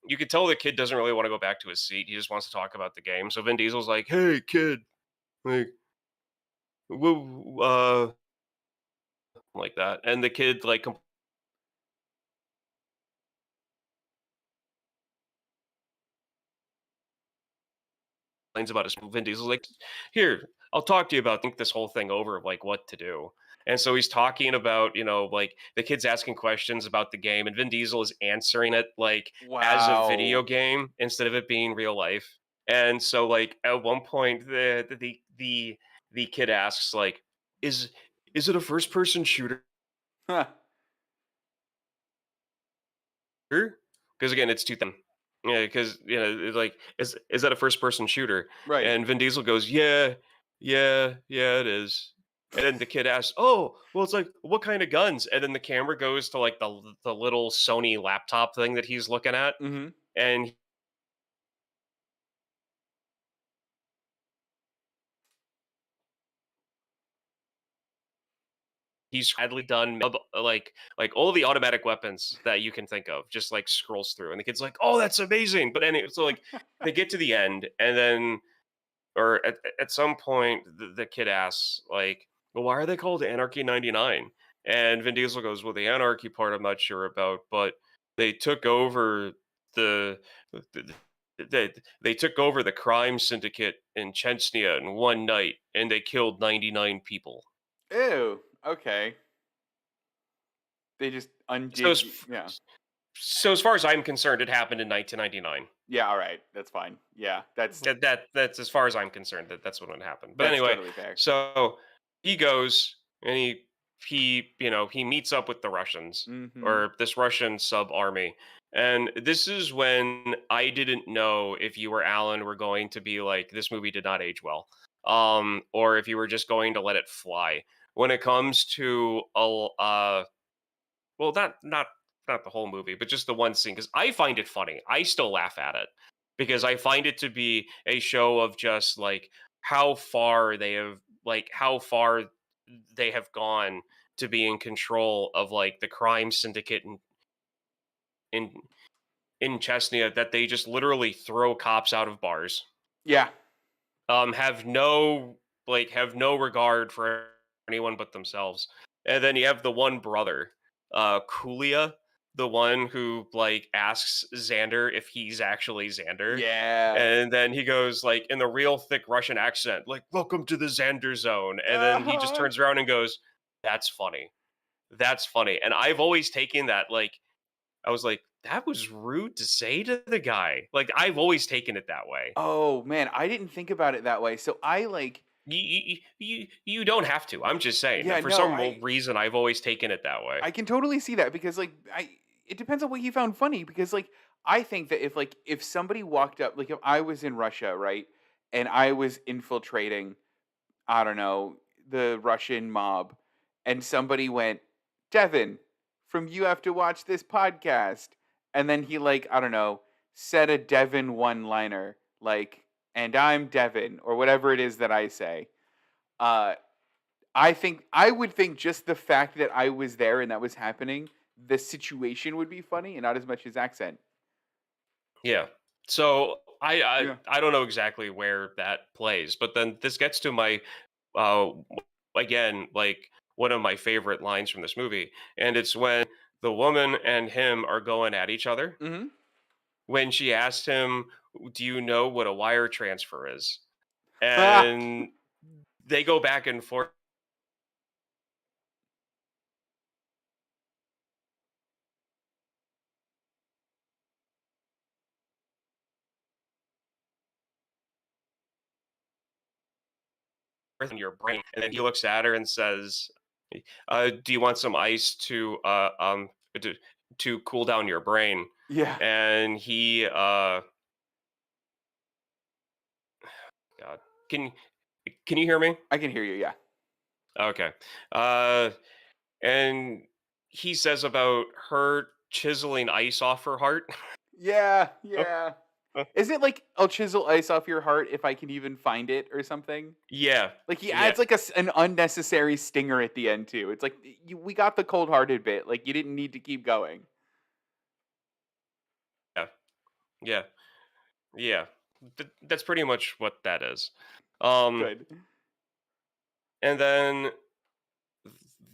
you could tell the kid doesn't really want to go back to his seat. He just wants to talk about the game. So Vin Diesel's like, "Hey, kid, like, like that." And the kid like complains about his Vin Diesel's like, "Here, I'll talk to you about think this whole thing over of like what to do." And so he's talking about, like the kid's asking questions about the game and Vin Diesel is answering it like as a video Wow. game instead of it being real life. And so like at one point the kid asks like, "Is is it a first person shooter?" Huh. Because again, it's 2000. Yeah, because it's like, is that a first person shooter? Right. And Vin Diesel goes, "Yeah, yeah, yeah, it is." And then the kid asks, "Oh, well, it's like what kind of guns?" And then the camera goes to like the little Sony laptop thing that he's looking at, Mhm. and he's sadly done like all the automatic weapons that you can think of, just like scrolls through, and the kid's like, "Oh, that's amazing!" But anyway, so like they get to the end, and then or at some point the kid asks like, "Well, why are they called Anarchy 99?" And Vin Diesel goes, "Well, the anarchy part I'm not sure about, but they took over the they took over the crime syndicate in Chechnya in one night, and they killed 99 people. Ew. Okay. They just So undid as the yeah. so as far as I'm concerned, it happened in 1999. Yeah, alright, that's fine. Yeah, That's as far as I'm concerned, that's when it happened. But that's anyway, totally fair. so he goes and he meets up with the Russians, Mhm. or this Russian sub army. And this is when I didn't know if you or Alan were going to be like, this movie did not age well. Or if you were just going to let it fly. When it comes to well, not the whole movie, but just the one scene, because I find it funny. I still laugh at it because I find it to be a show of just like how far they have gone to be in control of like the crime syndicate in in Chechnya, that they just literally throw cops out of bars. Yeah. Have no regard for anyone but themselves. And then you have the one brother, Kulia, the one who like asks Xander if he's actually Xander. Yeah. And then he goes like in the real thick Russian accent, like, welcome to the Xander zone. And then he just Uh-huh. turns around and goes, that's funny. That's funny. And I've always taken that like I was like, that was rude to say to the guy. Like I've always taken it that way. Oh, man, I didn't think about it that way. So I, like You don't have to. I'm just saying that yeah, for no, some reason I've always taken it that way. I can totally see that because, like, it depends on what you found funny because, like, I think that if somebody walked up like, if I was in Russia, right, and I was infiltrating, I don't know, the Russian mob, and somebody went, "Devon, from You Have to Watch This Podcast," and then he, like, I don't know, said a Devon one-liner, like, "And I'm Devon," or whatever it is that I say. Uh, I would think just the fact that I was there and that was happening, the situation would be funny and not as much his accent. Yeah. So Yeah. I don't know exactly where that plays, but then this gets to my uh again like one of my favorite lines from this movie, and it's when the woman and him are going at each other. Mhm. When she asked him, "Do you know what a wire transfer is?" Ah! And they go back and forth in your brain. And then he looks at her and says, "Do you want some ice to to cool down your brain?" Yeah. And God, can can you hear me? I can hear you, yeah. Okay. Uh, and he says about her chiseling ice off her heart. Yeah, yeah. Is it like, "I'll chisel ice off your heart if I can even find it," or something? Yeah, Like, he yeah, adds, like, an unnecessary stinger at the end too. It's like, we got the cold-hearted bit, like, you didn't need to keep going. yeah, yeah, yeah. That's pretty much what that is. Um, Good. and then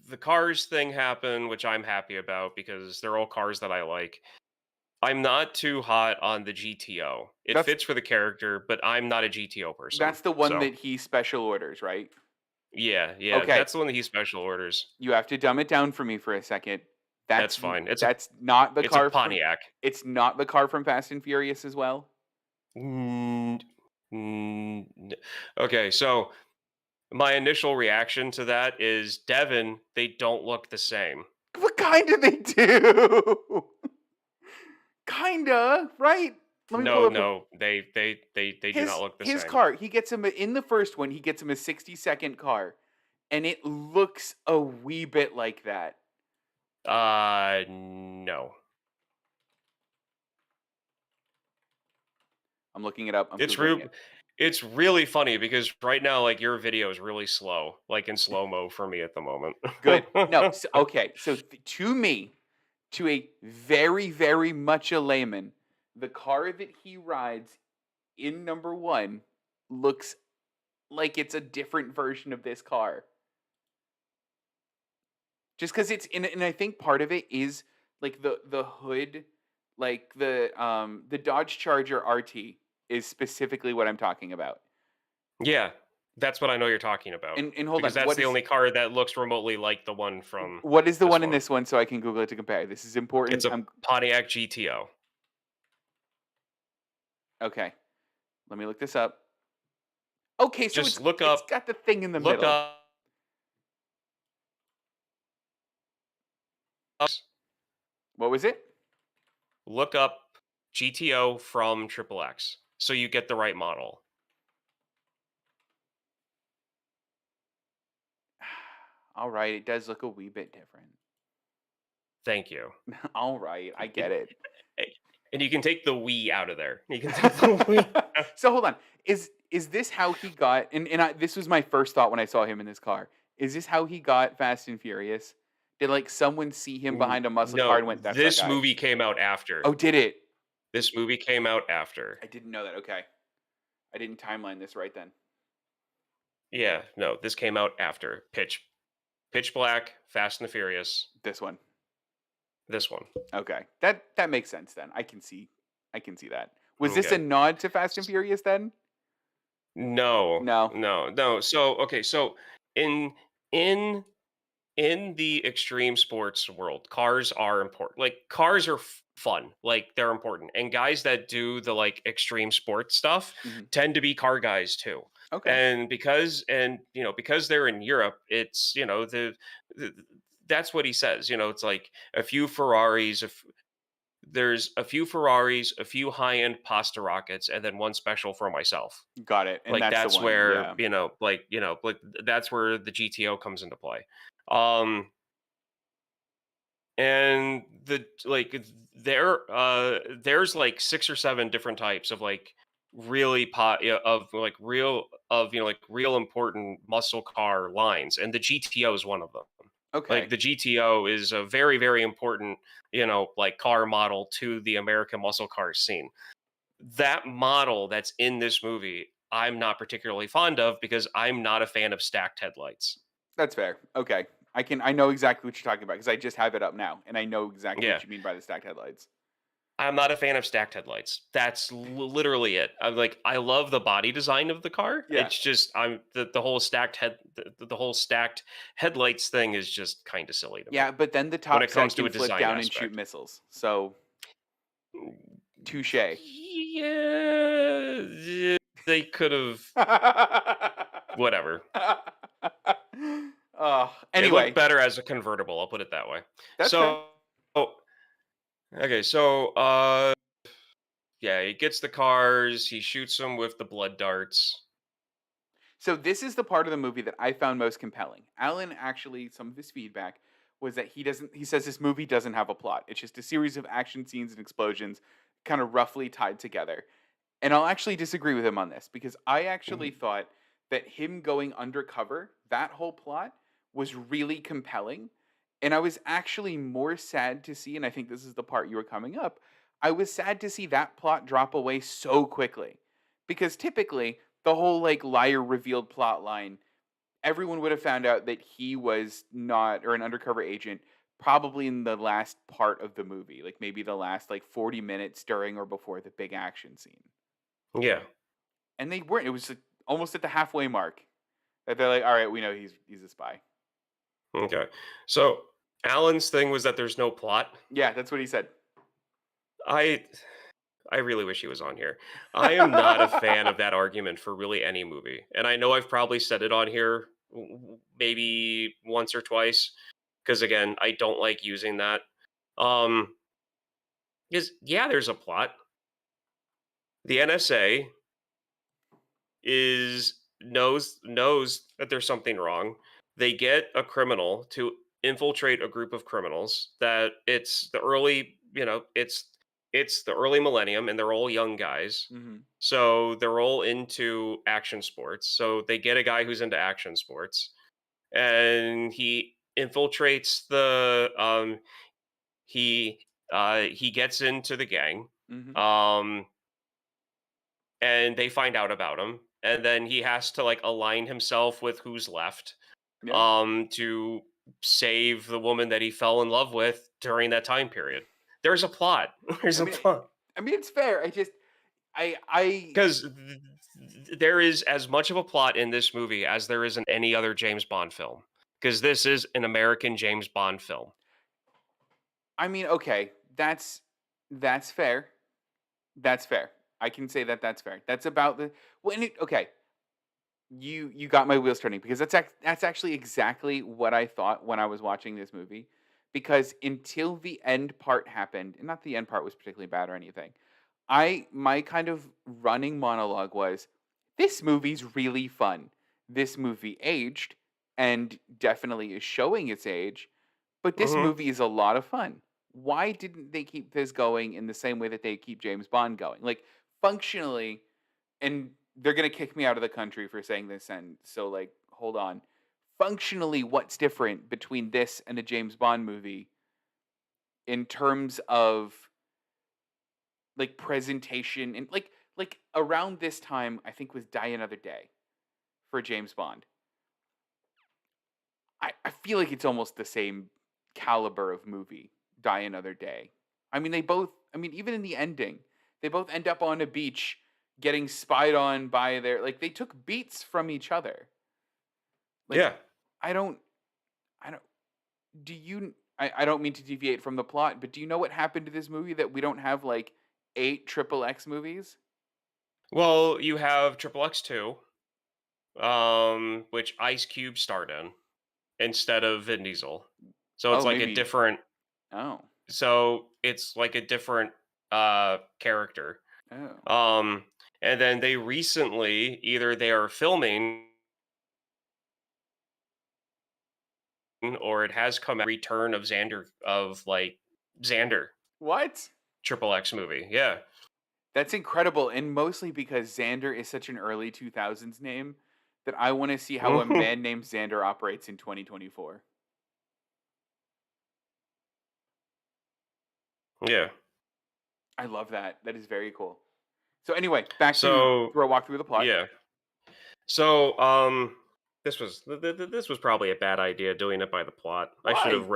the cars thing happened, which I'm happy about because they're all cars that I like. I'm not too hot on the GTO. It That's fits for the character, but I'm not a GTO person. that's the one So that he special orders, right? yeah, yeah, Okay. that's the one that he special orders. You have to dumb it down for me for a second. That's fine. That's not the It's a car from Pontiac. it's not the car from Fast and Furious as well? Mm, okay, so my initial reaction to that is Devon. They don't look the same. What kinda they do? Kinda, right? Let me pull No, up a no, they do not look the his same. car, he gets him in the first one, he gets him a 60-second car, and it looks a wee bit like that. No. I'm looking it up, I'm It's Googling real. it. It's really funny because right now, like your video is really slow, like in slow mo for me at the moment. Good. No, okay, so to me, to a very, very much a layman, the car that he rides in number 1 looks like it's a different version of this car. Just because it's and I think part of it is, like, the hood, Like the Dodge Charger RT is specifically what I'm talking about. Yeah, that's what I know you're talking about, And hold because on, that's the only car that looks remotely like the one from what is the this one in one. this one so I can Google it to compare? This is It's important. a Pontiac GTO. Okay. Let me look this up. Okay, so Just it's got the thing in the look middle. up What was it? look up GTO from XXX, so you get the right model. All right, it does look a wee bit different. Thank you. All right, I It get it. eh, and you can take the "we" out of there. You can take the "we" out. So hold on. Is this how he got this was my first thought when I saw him in this car. Is this how he got Fast and Furious? Did like someone see him behind a muscle car No, and went, "That's that this guy." movie came out after. Oh, did it? This movie came out after. I didn't know that. Okay. I didn't timeline this right then. Yeah, no, this came out after Pitch Black, Fast and the Furious, This one. this one. Okay. That makes sense then. I can see that. Was this a Okay. nod to Fast and Furious then? No, No. no, no. So, okay, so in in in the extreme sports world, cars are important. Like cars are fun. Like they're important. And guys that do the like extreme sports stuff Mhm. tend to be car guys too. Okay. And because they're in Europe, it's, the that's what he says. It's like a few Ferraris, there's a few Ferraris, a few high-end pasta rockets, and then one special for myself. Got it. And Like that's the that's one. where, Yeah. that's where the GTO comes into play. Um and there's like 6 or 7 different types of like real important muscle car lines, and the GTO is one of them. Like Okay. the GTO is a very, very important, like car model to the American muscle car scene. That model that's in this movie, I'm not particularly fond of because I'm not a fan of stacked headlights. That's fair. Okay. I know exactly what you're talking about because I just have it up now and I know exactly Yeah. what you mean by the stacked headlights. I'm not a fan of stacked headlights. That's literally it. I'm like, I love the body design of the car. Yeah. It's just the whole the whole stacked headlights thing is just kind of silly to me Yeah, but then the when top it set comes to can a flip design down and shoot aspect. missiles. So, touche. Yeah, they could have whatever. It looked Anyway, better as a convertible. I'll put it that way. that's fair. So, okay, so yeah, he gets the cars. He shoots them with the blood darts. So this is the part of the movie that I found most compelling. Alan actually, some of his feedback was that he says this movie doesn't have a plot. It's just a series of action scenes and explosions kind of roughly tied together. And I'll actually disagree with him on this because I actually Mhm. thought that him going undercover, that whole plot was really compelling. And I was actually more sad to see, and I think this is the part you were coming up. I was sad to see that plot drop away so quickly. Because typically, the whole like liar revealed plot line, everyone would have found out that he was not or an undercover agent probably in the last part of the movie, like maybe the last like 40 minutes during or before the big action scene. Yeah. And they weren't. It was like, almost at the halfway mark that they're like, all right, we know he's a spy. Okay. So Alan's thing was that there's no plot. Yeah, that's what he said. I I really wish he was on here. I am not a fan of that argument for really any movie. And I know I've probably said it on here maybe once or twice because again, I don't like using that. Um is yeah, there's a plot. The NSA is knows that there's something wrong. They get a criminal to infiltrate a group of criminals that it's the early millennium and they're all young guys. Hmm. So they're all into action sports. So they get a guy who's into action sports and he infiltrates he gets into the gang. Hmm. Um and they find out about him, and then he has to like align himself with who's left Yeah. to save the woman that he fell in love with during that time period. There's a plot. There's I a mean, plot. it's fair. I just, I Because there is as much of a plot in this movie as there is in any other James Bond film. Because this is an American James Bond film. I mean, okay, that's fair. That's fair. I can say that that's fair. That's about the well. Okay, you got my wheels turning because that's actually exactly what I thought when I was watching this movie. Because until the end part happened, and not the end part was particularly bad or anything, my kind of running monologue was, this movie's really fun. This movie aged and definitely is showing its age, but this Hmm. movie is a lot of fun. Why didn't they keep this going in the same way that they keep James Bond going? Like, functionally, and they're gonna kick me out of the country for saying this, and so, like, hold on. Functionally, what's different between this and a James Bond movie in terms of, like, presentation and, like, around this time, I think was Die Another Day for James Bond. I feel like it's almost the same caliber of movie, Die Another Day. I mean, they both I mean, even in the ending, they both end up on a beach getting spied on by their like, they took beats from each other. Like, Yeah. I don't I don't do you I don't mean to deviate from the plot, but do you know what happened to this movie that we don't have, like, 8 Triple X movies? Well, you have Triple X 2, which Ice Cube starred in instead of Vin Diesel. So it's Oh, like a maybe different oh, character. oh. Um, and then they recently either they are filming or it has come out Return of Xander What? Triple X movie. Yeah. That's incredible, and mostly because Xander is such an early 2000s name that I wanna see how a man named Xander operates in 2024. Yeah. I love that. That is very cool. So anyway, back to So throw a walk through the plot. yeah. So this was probably a bad idea doing it by the plot. I should Why? have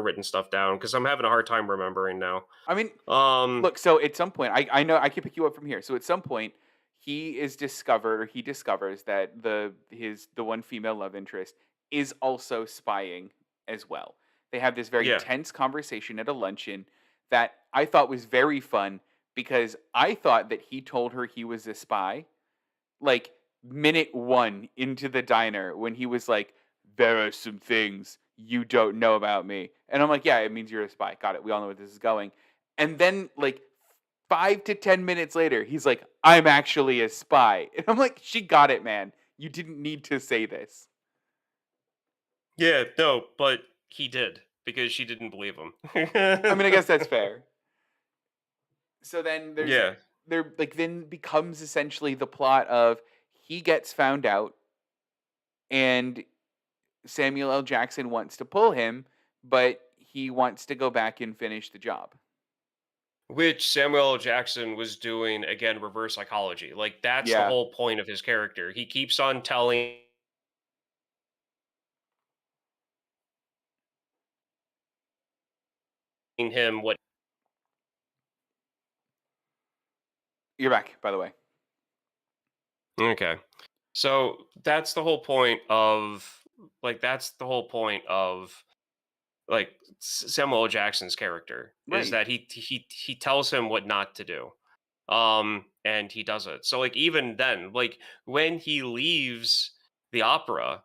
written stuff down because I'm having a hard time remembering now. I mean, Um look, so at some point, I know I can pick you up from here. So at some point, he is discovered, or he discovers that the one female love interest is also spying as well. They have this very yeah. tense conversation at a luncheon that I thought was very fun because I thought that he told her he was a spy like minute one into the diner when he was like, "There are some things you don't know about me," and I'm like, "Yeah, it means you're a spy. Got it. We all know where this is going." And then like 5 to 10 minutes later, he's like, "I'm actually a spy," and I'm like, "She got it, man. You didn't need to say this." Yeah, no, but he did because she didn't believe him. I mean, I guess that's fair. So then Yeah. there like then becomes essentially the plot of he gets found out and Samuel L. Jackson wants to pull him, but he wants to go back and finish the job. Which Samuel L. Jackson was doing again reverse psychology. Like that's the Yeah. whole point of his character. He keeps on telling him what You're back, by the way. okay. So that's the whole point of like Samuel L. Jackson's character is Right. that he tells him what not to do. And he does it. So like even then, like when he leaves the opera,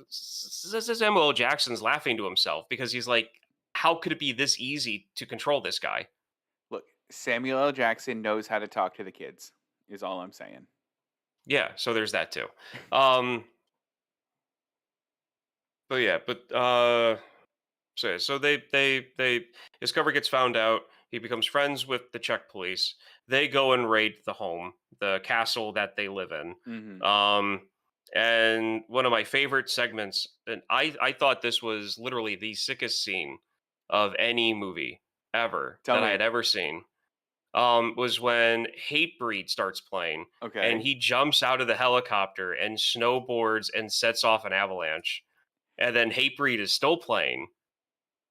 Samuel L. Jackson's laughing to himself because he's like, how could it be this easy to control this guy? Look, Samuel L. Jackson knows how to talk to the kids, is all I'm saying. Yeah, so there's that too. Um, but yeah, so they Discover gets found out. He becomes friends with the Czech police. They go and raid the home, the castle that they live in. Mhm. Um, and one of my favorite segments, and I thought this was literally the sickest scene of any movie ever Tell that I me. had ever seen. Was when Hatebreed starts playing, and Okay. he jumps out of the helicopter and snowboards and sets off an avalanche, and then Hatebreed is still playing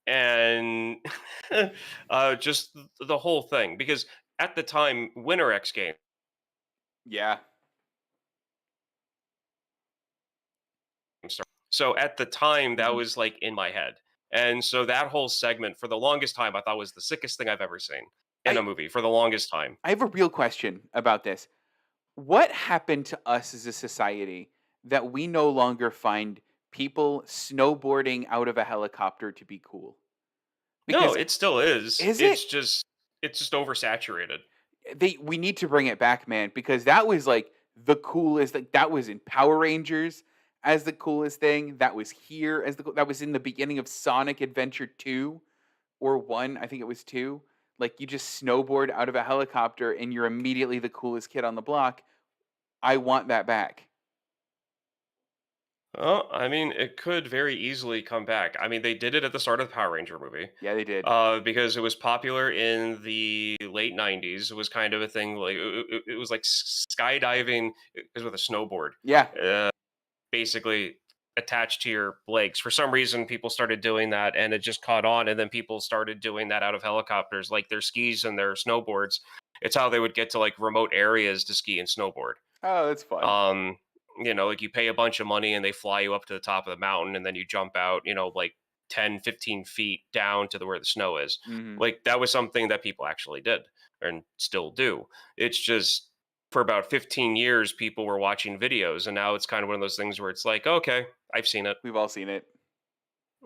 and just the whole thing. Because at the time, Winter X Games. Yeah. So at the time, that Mhm. was like in my head. And so that whole segment for the longest time, I thought was the sickest thing I've ever seen in a I movie for the longest time. I have a real question about this. What happened to us as a society that we no longer find people snowboarding out of a helicopter to be cool? No, Because it still is. is it? It's just oversaturated. We need to bring it back, man, because that was like the coolest. Like that was in Power Rangers as the coolest thing. That was here as that was in the beginning of Sonic Adventure 2 or 1, I think it was 2. Like you just snowboard out of a helicopter and you're immediately the coolest kid on the block. I want that back. Well, I mean, it could very easily come back. I mean, they did it at the start of the Power Ranger movie, Yeah, they did. because it was popular in the late '90s. It was kind of a thing, like it was like skydiving is with a snowboard, Yeah. uh, basically attached to your legs. For some reason, people started doing that, and it just caught on. And then people started doing that out of helicopters, like their skis and their snowboards. It's how they would get to like remote areas to ski and snowboard. Oh, that's fun. Um, like you pay a bunch of money and they fly you up to the top of the mountain and then you jump out, like 10, 15 feet down to the where the snow is. Mhm. Like that was something that people actually did and still do. It's just for about 15 years, people were watching videos, and now it's kind of one of those things where it's like, okay, I've seen it. We've all seen it.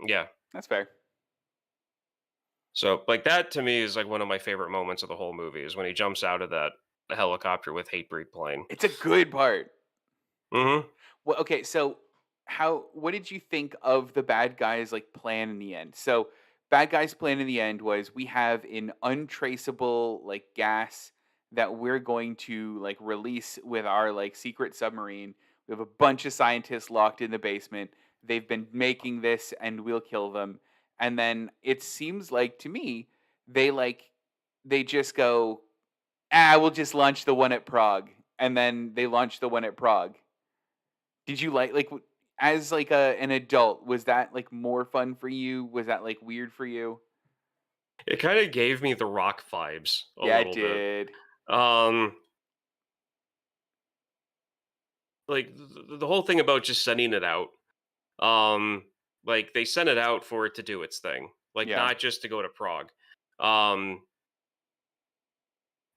Yeah. That's fair. So like that to me is like one of my favorite moments of the whole movie is when he jumps out of that helicopter with Hatebreed playing. It's a good part. Hmm. Well, okay, so what did you think of the bad guys like plan in the end? So bad guys plan in the end was we have an untraceable like gas that we're going to like release with our like secret submarine. We have a bunch of scientists locked in the basement. They've been making this and we'll kill them. And then it seems like to me they like they just go, "Ah, we'll just launch the one at Prague." And then they launch the one at Prague. Did you as like an adult, was that like more fun for you? Was that like weird for you? It kind of gave me the Rock vibes a Yeah, it little bit. did. Um, like the whole thing about just sending it out. Like they sent it out for it to do its thing, like Yeah. not just to go to Prague. Um,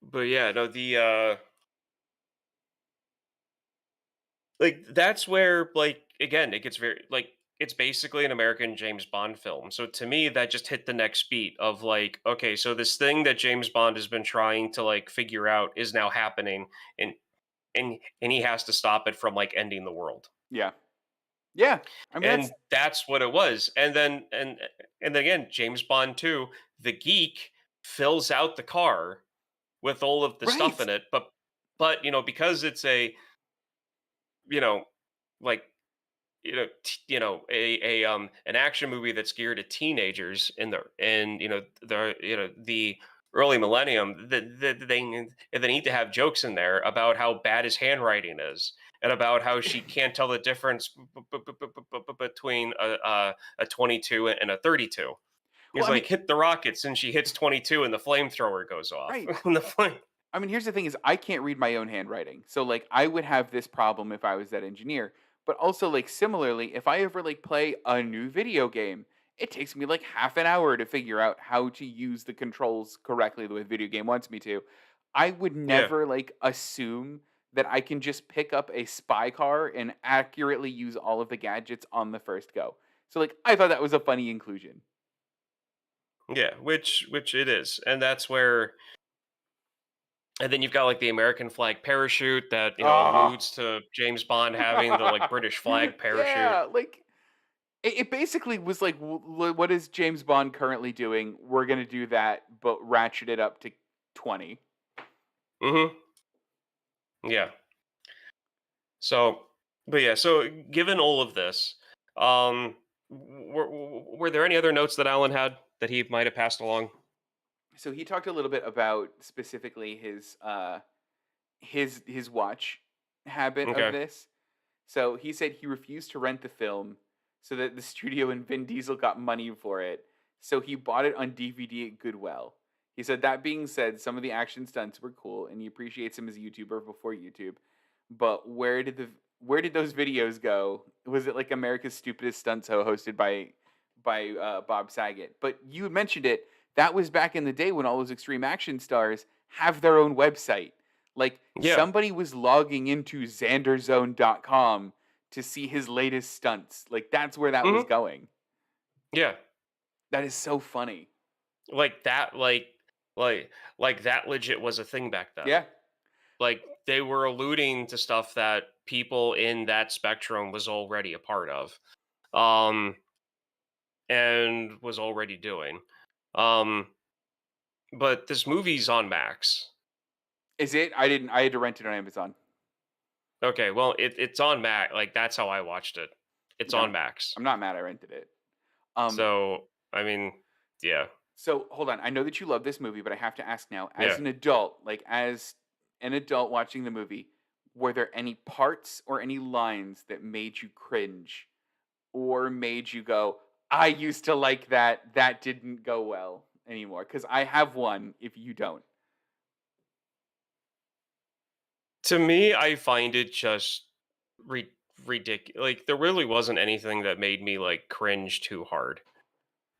but yeah, no, the like that's where like again it gets very like it's basically an American James Bond film. So to me, that just hit the next beat of like, okay, so this thing that James Bond has been trying to like figure out is now happening, and and he has to stop it from like ending the world. Yeah. Yeah. I mean, that's And that's what it was. And then again, James Bond 2, the geek fills out the car with all of the stuff right. in it, but because it's a, you know, like an action movie that's geared at teenagers in the early millennium, that they need to have jokes in there about how bad his handwriting is and about how she can't tell the difference between a 22 and a 32. He's Well, I mean, like, hit the rockets, and she hits 22 and the flamethrower goes off. right. And the flame. I mean, here's the thing is I can't read my own handwriting. So like I would have this problem if I was that engineer. But also like similarly, if I ever like play a new video game, it takes me like half an hour to figure out how to use the controls correctly the way the video game wants me to. I would Yeah. never like assume that I can just pick up a spy car and accurately use all of the gadgets on the first go. So like I thought that was a funny inclusion. Yeah, which it is. And that's where. And then you've got like the American flag parachute that Ah. alludes to James Bond having the like British flag parachute. Yeah, like it basically was like, what is James Bond currently doing? We're gonna do that, but ratchet it up to 20. Hmm. Yeah. So, but yeah. So, given all of this, were there any other notes that Alan had that he might have passed along? So he talked a little bit about specifically his watch habit of Okay. this. So he said he refused to rent the film so that the studio and Vin Diesel got money for it. So he bought it on DVD at Goodwill. He said, that being said, some of the action stunts were cool, and he appreciates him as a YouTuber before YouTube. But where did those videos go? Was it like America's Stupidest Stunt Show hosted by Bob Saget? But you had mentioned it. That was back in the day when all those extreme action stars have their own website. Like Yeah. somebody was logging into XanderZone.com to see his latest stunts. Like that's where that was Hmm. going. Yeah. That is so funny. Like that. Like that. Legit was a thing back then. Yeah. Like they were alluding to stuff that people in that spectrum was already a part of, um, and was already doing. Um, but this movie's on Max. Is it? I didn't. I had to rent it on Amazon. Okay, well, it's on Max. Like that's how I watched it. It's Okay. on Max. I'm not mad. I rented it. Um. So I mean, yeah, So hold on. I know that you love this movie, but I have to ask now. As yeah. an adult, like as an adult watching the movie, were there any parts or any lines that made you cringe or made you go, "I used to like that. That didn't go well anymore"? Because I have one. If you don't, To me, I find it just ridiculous. Like there really wasn't anything that made me like cringe too hard.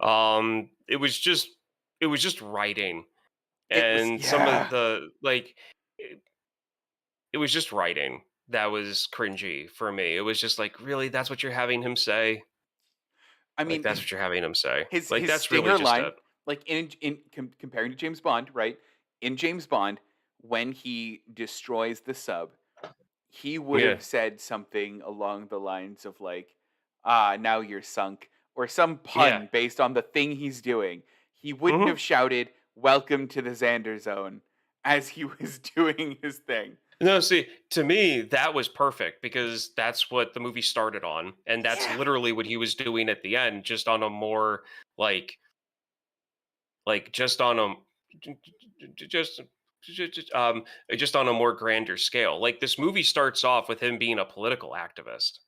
It was just writing, it was and some of yeah. the like it was just writing that was cringy for me. It was just like, really, that's what you're having him say? I Like mean, that's what you're having him say? his Like his that's really stinger just line, it. like comparing to James Bond, right? In James Bond, when he destroys the sub, he would Yeah. have said something along the lines of like, "Ah, now you're sunk," or some Yeah. pun based on the thing he's doing. He wouldn't Mhm. have shouted, "Welcome to the Xander Zone," as he was doing his thing. No, see, to me, that was perfect because that's what the movie started on, and that's Yeah, literally what he was doing at the end, just on a more like just on a just just on a more grander scale. Like this movie starts off with him being a political activist.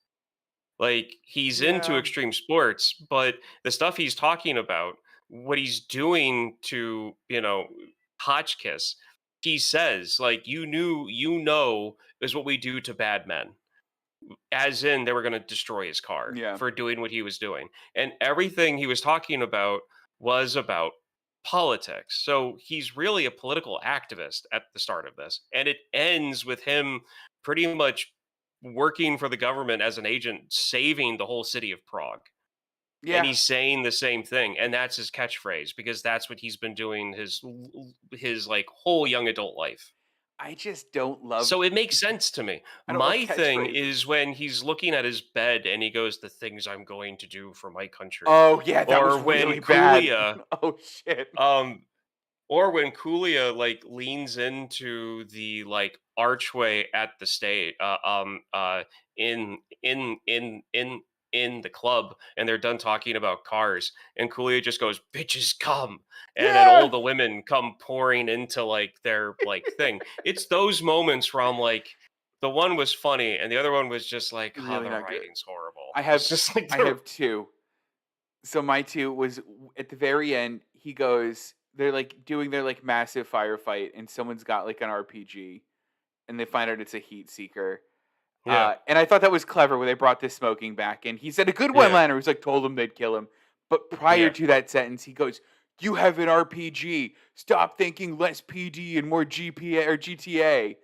Like he's into yeah, extreme sports, but the stuff he's talking about, what he's doing to, Hotchkiss, he says, like, is what we do to bad men. As in, they were going to destroy his car yeah, for doing what he was doing. And everything he was talking about was about politics. So he's really a political activist at the start of this. And it ends with him pretty much working for the government as an agent, saving the whole city of Prague. And yeah. he's saying the same thing. And that's his catchphrase because that's what he's been doing his like whole young adult life. I just don't love. So it makes sense to me. I don't love My thing catchphrases. is when he's looking at his bed and he goes, "The things I'm going to do for my country," Oh yeah, that was or when really bad. Coolio, Oh shit. um, or when Coolio like leans into the like archway at the state, in the club, and they're done talking about cars, and Coolio just goes, "Bitches come," and then all Yeah. the women come pouring into like their like thing. It's those moments where I'm like, the one was funny, and the other one was just like, "Oh, Really the not good. writing's horrible." I It's have just like I the have two. So my two was at the very end. He goes, they're like doing their like massive firefight, and someone's got like an RPG, and they find out it's a heat seeker. yeah, And I thought that was clever where they brought this smoking back in. He said a good one yeah, liner. He's like told them they'd kill him, but prior yeah. to that sentence, he goes, "You have an RPG. Stop thinking less PD and more GPA or GTA."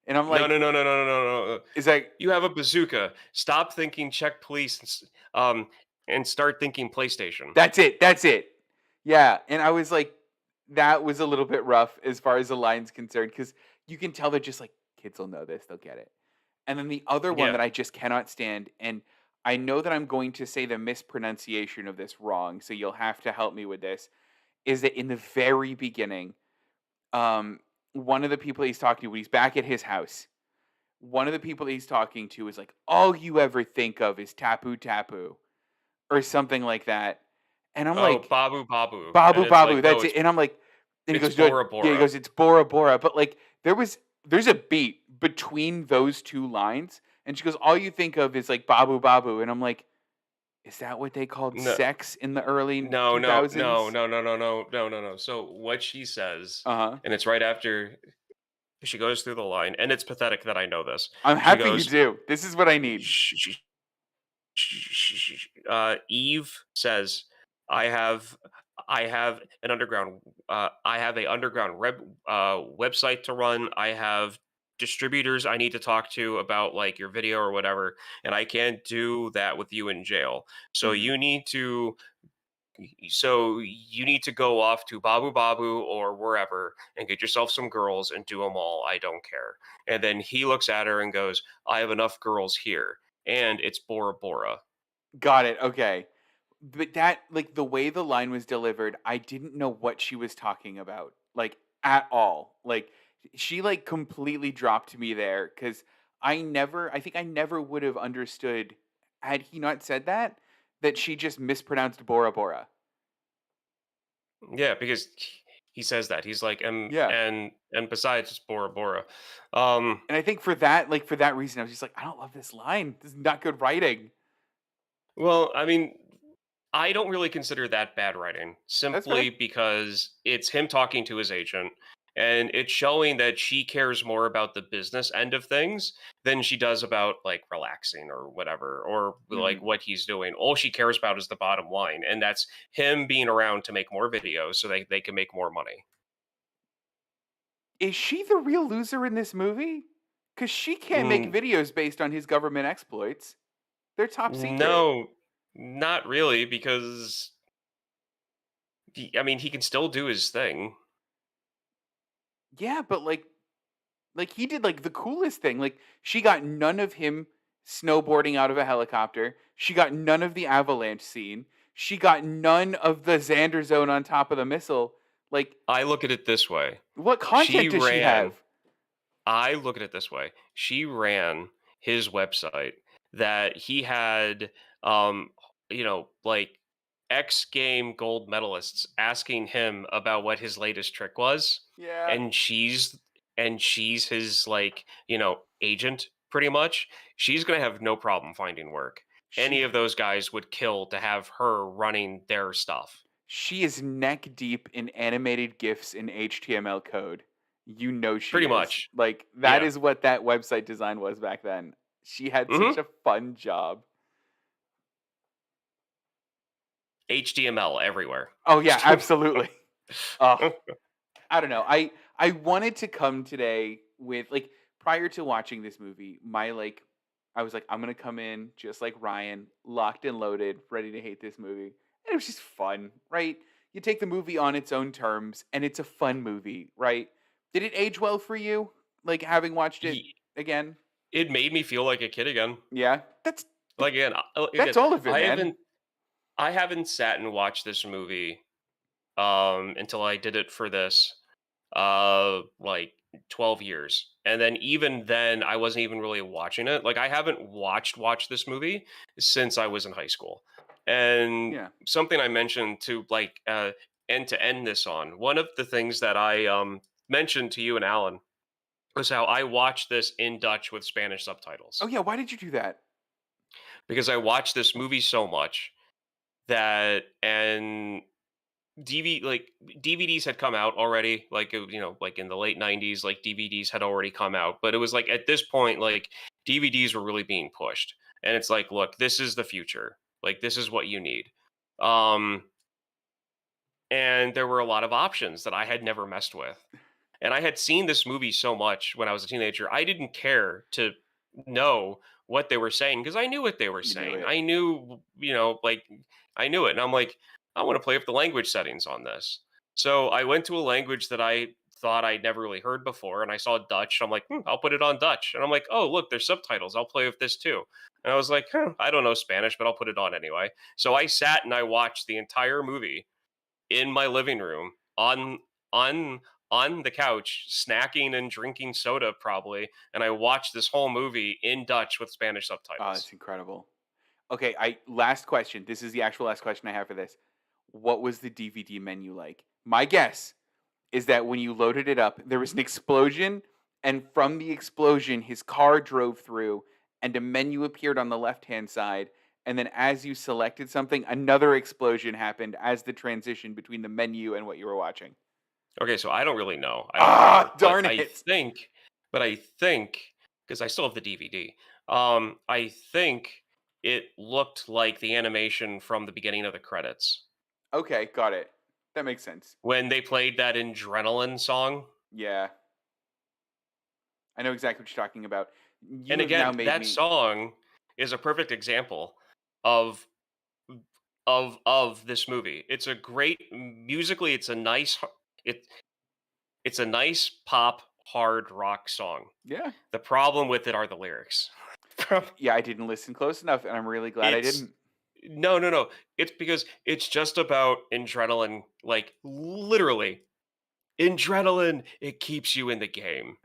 And I'm No, like, no, no, no, no, no, no, no. "Is that You have a bazooka. Stop thinking check police, and start thinking PlayStation. that's it? That's it." Yeah, and I was like, that was a little bit rough as far as the line's concerned because you can tell they're just like kids will know this, they'll get it. And then the other one Yeah, that I just cannot stand, and I know that I'm going to say the mispronunciation of this wrong, so you'll have to help me with this, is that in the very beginning, um, one of the people he's talking to, when he's back at his house, one of the people he's talking to is like, all you ever think of is tapu tapu or something like that. And I'm oh, like, Babu Babu, and Babu it's Babu, like, "No, that's it. And I'm like, and he it's goes, "No," Bora yeah, he Bora." goes, "It's Bora Bora." But like there's a beat between those two lines, and she goes, "All you think of is like Babu Babu," and I'm like, Is that what they called No, sex in the early no, no, no, 2000s? no, no, no, no, no, no, no. So what she says, Uh-huh. and it's right after she goes through the line, and it's pathetic that I know this. I'm She happy you goes, do. This is what I need. Eve says, "I have, I have an underground, I have a underground website to run. I have distributors I need to talk to about like your video or whatever, and I can't do that with you in jail. So Mhm. you need to go off to Babu Babu or wherever and get yourself some girls and do them all. I don't care." And then he looks at her and goes, "I have enough girls here, and it's Bora Bora." Got it, okay. But that like, the way the line was delivered, I didn't know what she was talking about, like, at all. Like, she, like, completely dropped me there because I think I never would have understood, had he not said that, that she just mispronounced Bora Bora. Yeah, because he says that. He's like, Yeah. and besides, it's Bora Bora. Um, And I think for that, like, for that reason, I was just like, "I don't love this line. This is not good writing." well, I mean, I don't really consider that bad writing, That's fair. simply because it's him talking to his agent, and it's showing that she cares more about the business end of things than she does about like relaxing or whatever, or like Mhm. what he's doing. All she cares about is the bottom line, and that's him being around to make more videos so they can make more money. Is she the real loser in this movie? Because she can't make Mm, videos based on his government exploits. They're top secret. no, not really, because I mean, he can still do his thing. Yeah, but, like, he did, like, the coolest thing, like, she got none of him snowboarding out of a helicopter, she got none of the avalanche scene, she got none of the Xander zone on top of the missile, like, I look at it this way. what She content does she ran have? I look at it this way. She ran his website that he had, um, like X game gold medalists asking him about what his latest trick was, Yeah, and she's his like, agent pretty much. She's gonna have no problem finding work. Any she of those guys would kill to have her running their stuff. she is neck deep in animated GIFs in HTML code. You know she Pretty is. much. Like, that Yeah. is what that website design was back then. She had such Mhm. a fun job. HTML everywhere. Oh, yeah, absolutely. Oh, I don't know. I wanted to come today with like, prior to watching this movie, my like I was like, I'm gonna come in just like Ryan, locked and loaded, ready to hate this movie. And it was just fun, right? You take the movie on its own terms, and it's a fun movie, right? Did it age well for you? Like, having watched it He again? It made me feel like a kid again. Yeah, Like, again, that's all of it, I man. haven't sat and watched this movie, until I did it for this, like 12 years. And then even then, I wasn't even really watching it. Like, I haven't watched this movie since I was in high school. And Yeah. something I mentioned to like, and to end this on, one of the things that I mentioned to you and Alan was how I watched this in Dutch with Spanish Oh subtitles yeah. Why did you do that? because I watched this movie so much that and like DVDs had come out already, like like in the late '90s, like DVDs had already come out, but it was like at this point, like DVDs were really being pushed, and it's like, look, this is the future, like this is what you need, um, and there were a lot of options that I had never messed with. And I had seen this movie so much when I was a teenager, I didn't care to know what they were saying because I knew what they were You knew saying. it. I knew, like, I knew it. And I'm like, I want to play with the language settings on this. So I went to a language that I thought I'd never really heard before, and I saw Dutch. I'm like, I'll put it on Dutch. And I'm like, oh, look, there's subtitles. I'll play with this too. And I was like, I don't know Spanish, but I'll put it on anyway. So I sat and I watched the entire movie in my living room on on the couch snacking and drinking soda probably, and I watched this whole movie in Dutch with Spanish Oh, subtitles. that's incredible. Okay, I last question. This is the actual last question I have for this. What was the DVD menu like? My guess is that when you loaded it up, there was an explosion, and from the explosion, his car drove through, and a menu appeared on the left hand side, and then as you selected something, another explosion happened as the transition between the menu and what you were watching. Okay, so I don't really know. I don't remember, Ah, darn it. but I think because I still have the DVD. I think it looked like the animation from the beginning of the credits Okay, got it. That makes sense. when they played that adrenaline song. Yeah, I know exactly what you're talking about. You And have now again, made that me song is a perfect example of of this movie. It's a great musically. It it's a nice pop hard rock song. yeah. The problem with it are the lyrics. Yeah, I didn't listen close enough, and I'm really glad I It's didn't. no, no, no. It's because it's just about adrenaline, like literally adrenaline. It keeps you in the game.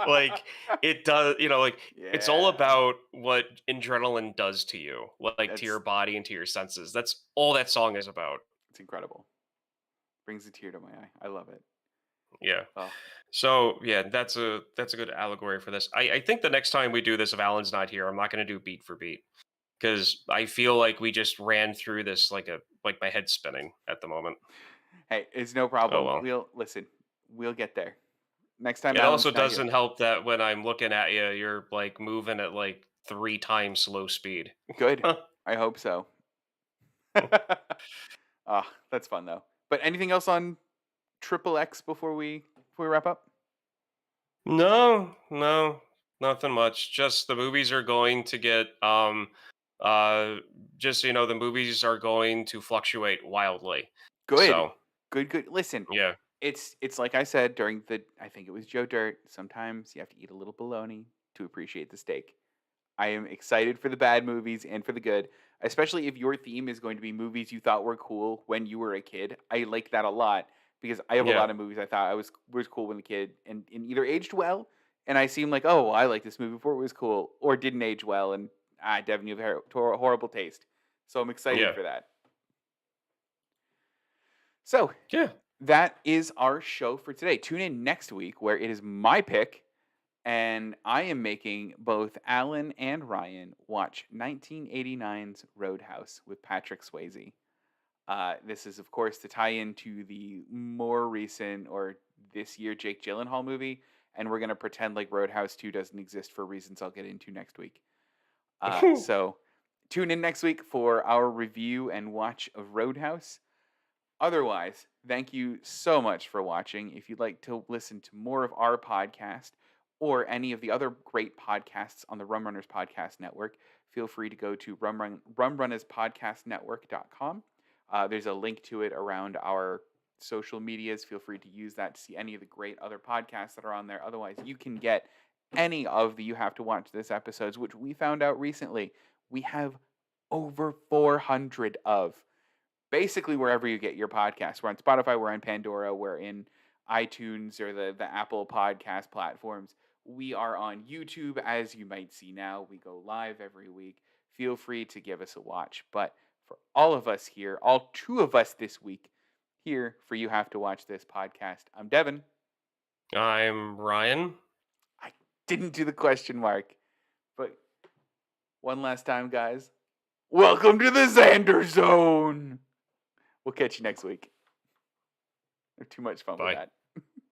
Like it does, like it's all Yeah, about what adrenaline does to you, like to your that's body and to your senses. That's all that song is about. it's incredible. Brings a tear to my eye. I love it. Yeah. Oh, So yeah, that's a good allegory for this. I think the next time we do this, if Alan's not here, I'm not going to do beat for beat because I feel like we just ran through this like my head's spinning at the moment. hey, it's no Oh problem. well. We'll listen. We'll get there. Next time It also Alan's not here. doesn't help that when I'm looking at you, you're like moving at like 3 times slow speed. Good. I hope so. Ah, that's fun though. But anything else on Triple X before we wrap up? No, no, nothing much. Just the movies are going to get uh just the movies are going to fluctuate wildly. Good. So, Good, good. Listen, yeah. it's like I said during the I think it was Joe Dirt. Sometimes you have to eat a little bologna to appreciate the steak. I am excited for the bad movies and for the good, especially if your theme is going to be movies you thought were cool when you were a kid. I like that a lot because I have a Yeah. lot of movies I thought I was cool when a kid and either aged well and I seem like, oh, well, I like this movie before it was cool, or didn't age well and Devin, you have horrible taste. So I'm excited Yeah. for that. So Yeah. that is our show for today. Tune in next week where it is my pick, and I am making both Alan and Ryan watch 1989's Roadhouse with Patrick Swayze. This is, of course, to tie into the more recent or this year Jake Gyllenhaal movie, and we're going to pretend like Roadhouse 2 doesn't exist for reasons I'll get into next week. So tune in next week for our review and watch of Roadhouse. Otherwise, thank you so much for watching. If you'd like to listen to more of our podcast or any of the other great podcasts on the Rum Runners Podcast Network, feel free to go to rumrunnerspodcastnetwork.com. There's a link to it around our social medias. Feel free to use that to see any of the great other podcasts that are on there. Otherwise, you can get any of the You Have to Watch This episodes, which we found out recently we have over 400 of basically wherever you get your podcasts. We're on Spotify, we're on Pandora, we're in iTunes or the Apple podcast platforms. We are on YouTube, as you might see now. We go live every week. Feel free to give us a watch. But for all of us here, all two of us this week, here for You Have to Watch This podcast, I'm Devin. I'm Ryan. I didn't do the question mark, but one last time, guys. Welcome to the Xander Zone. We'll catch you next week. Too much fun with Bye. that.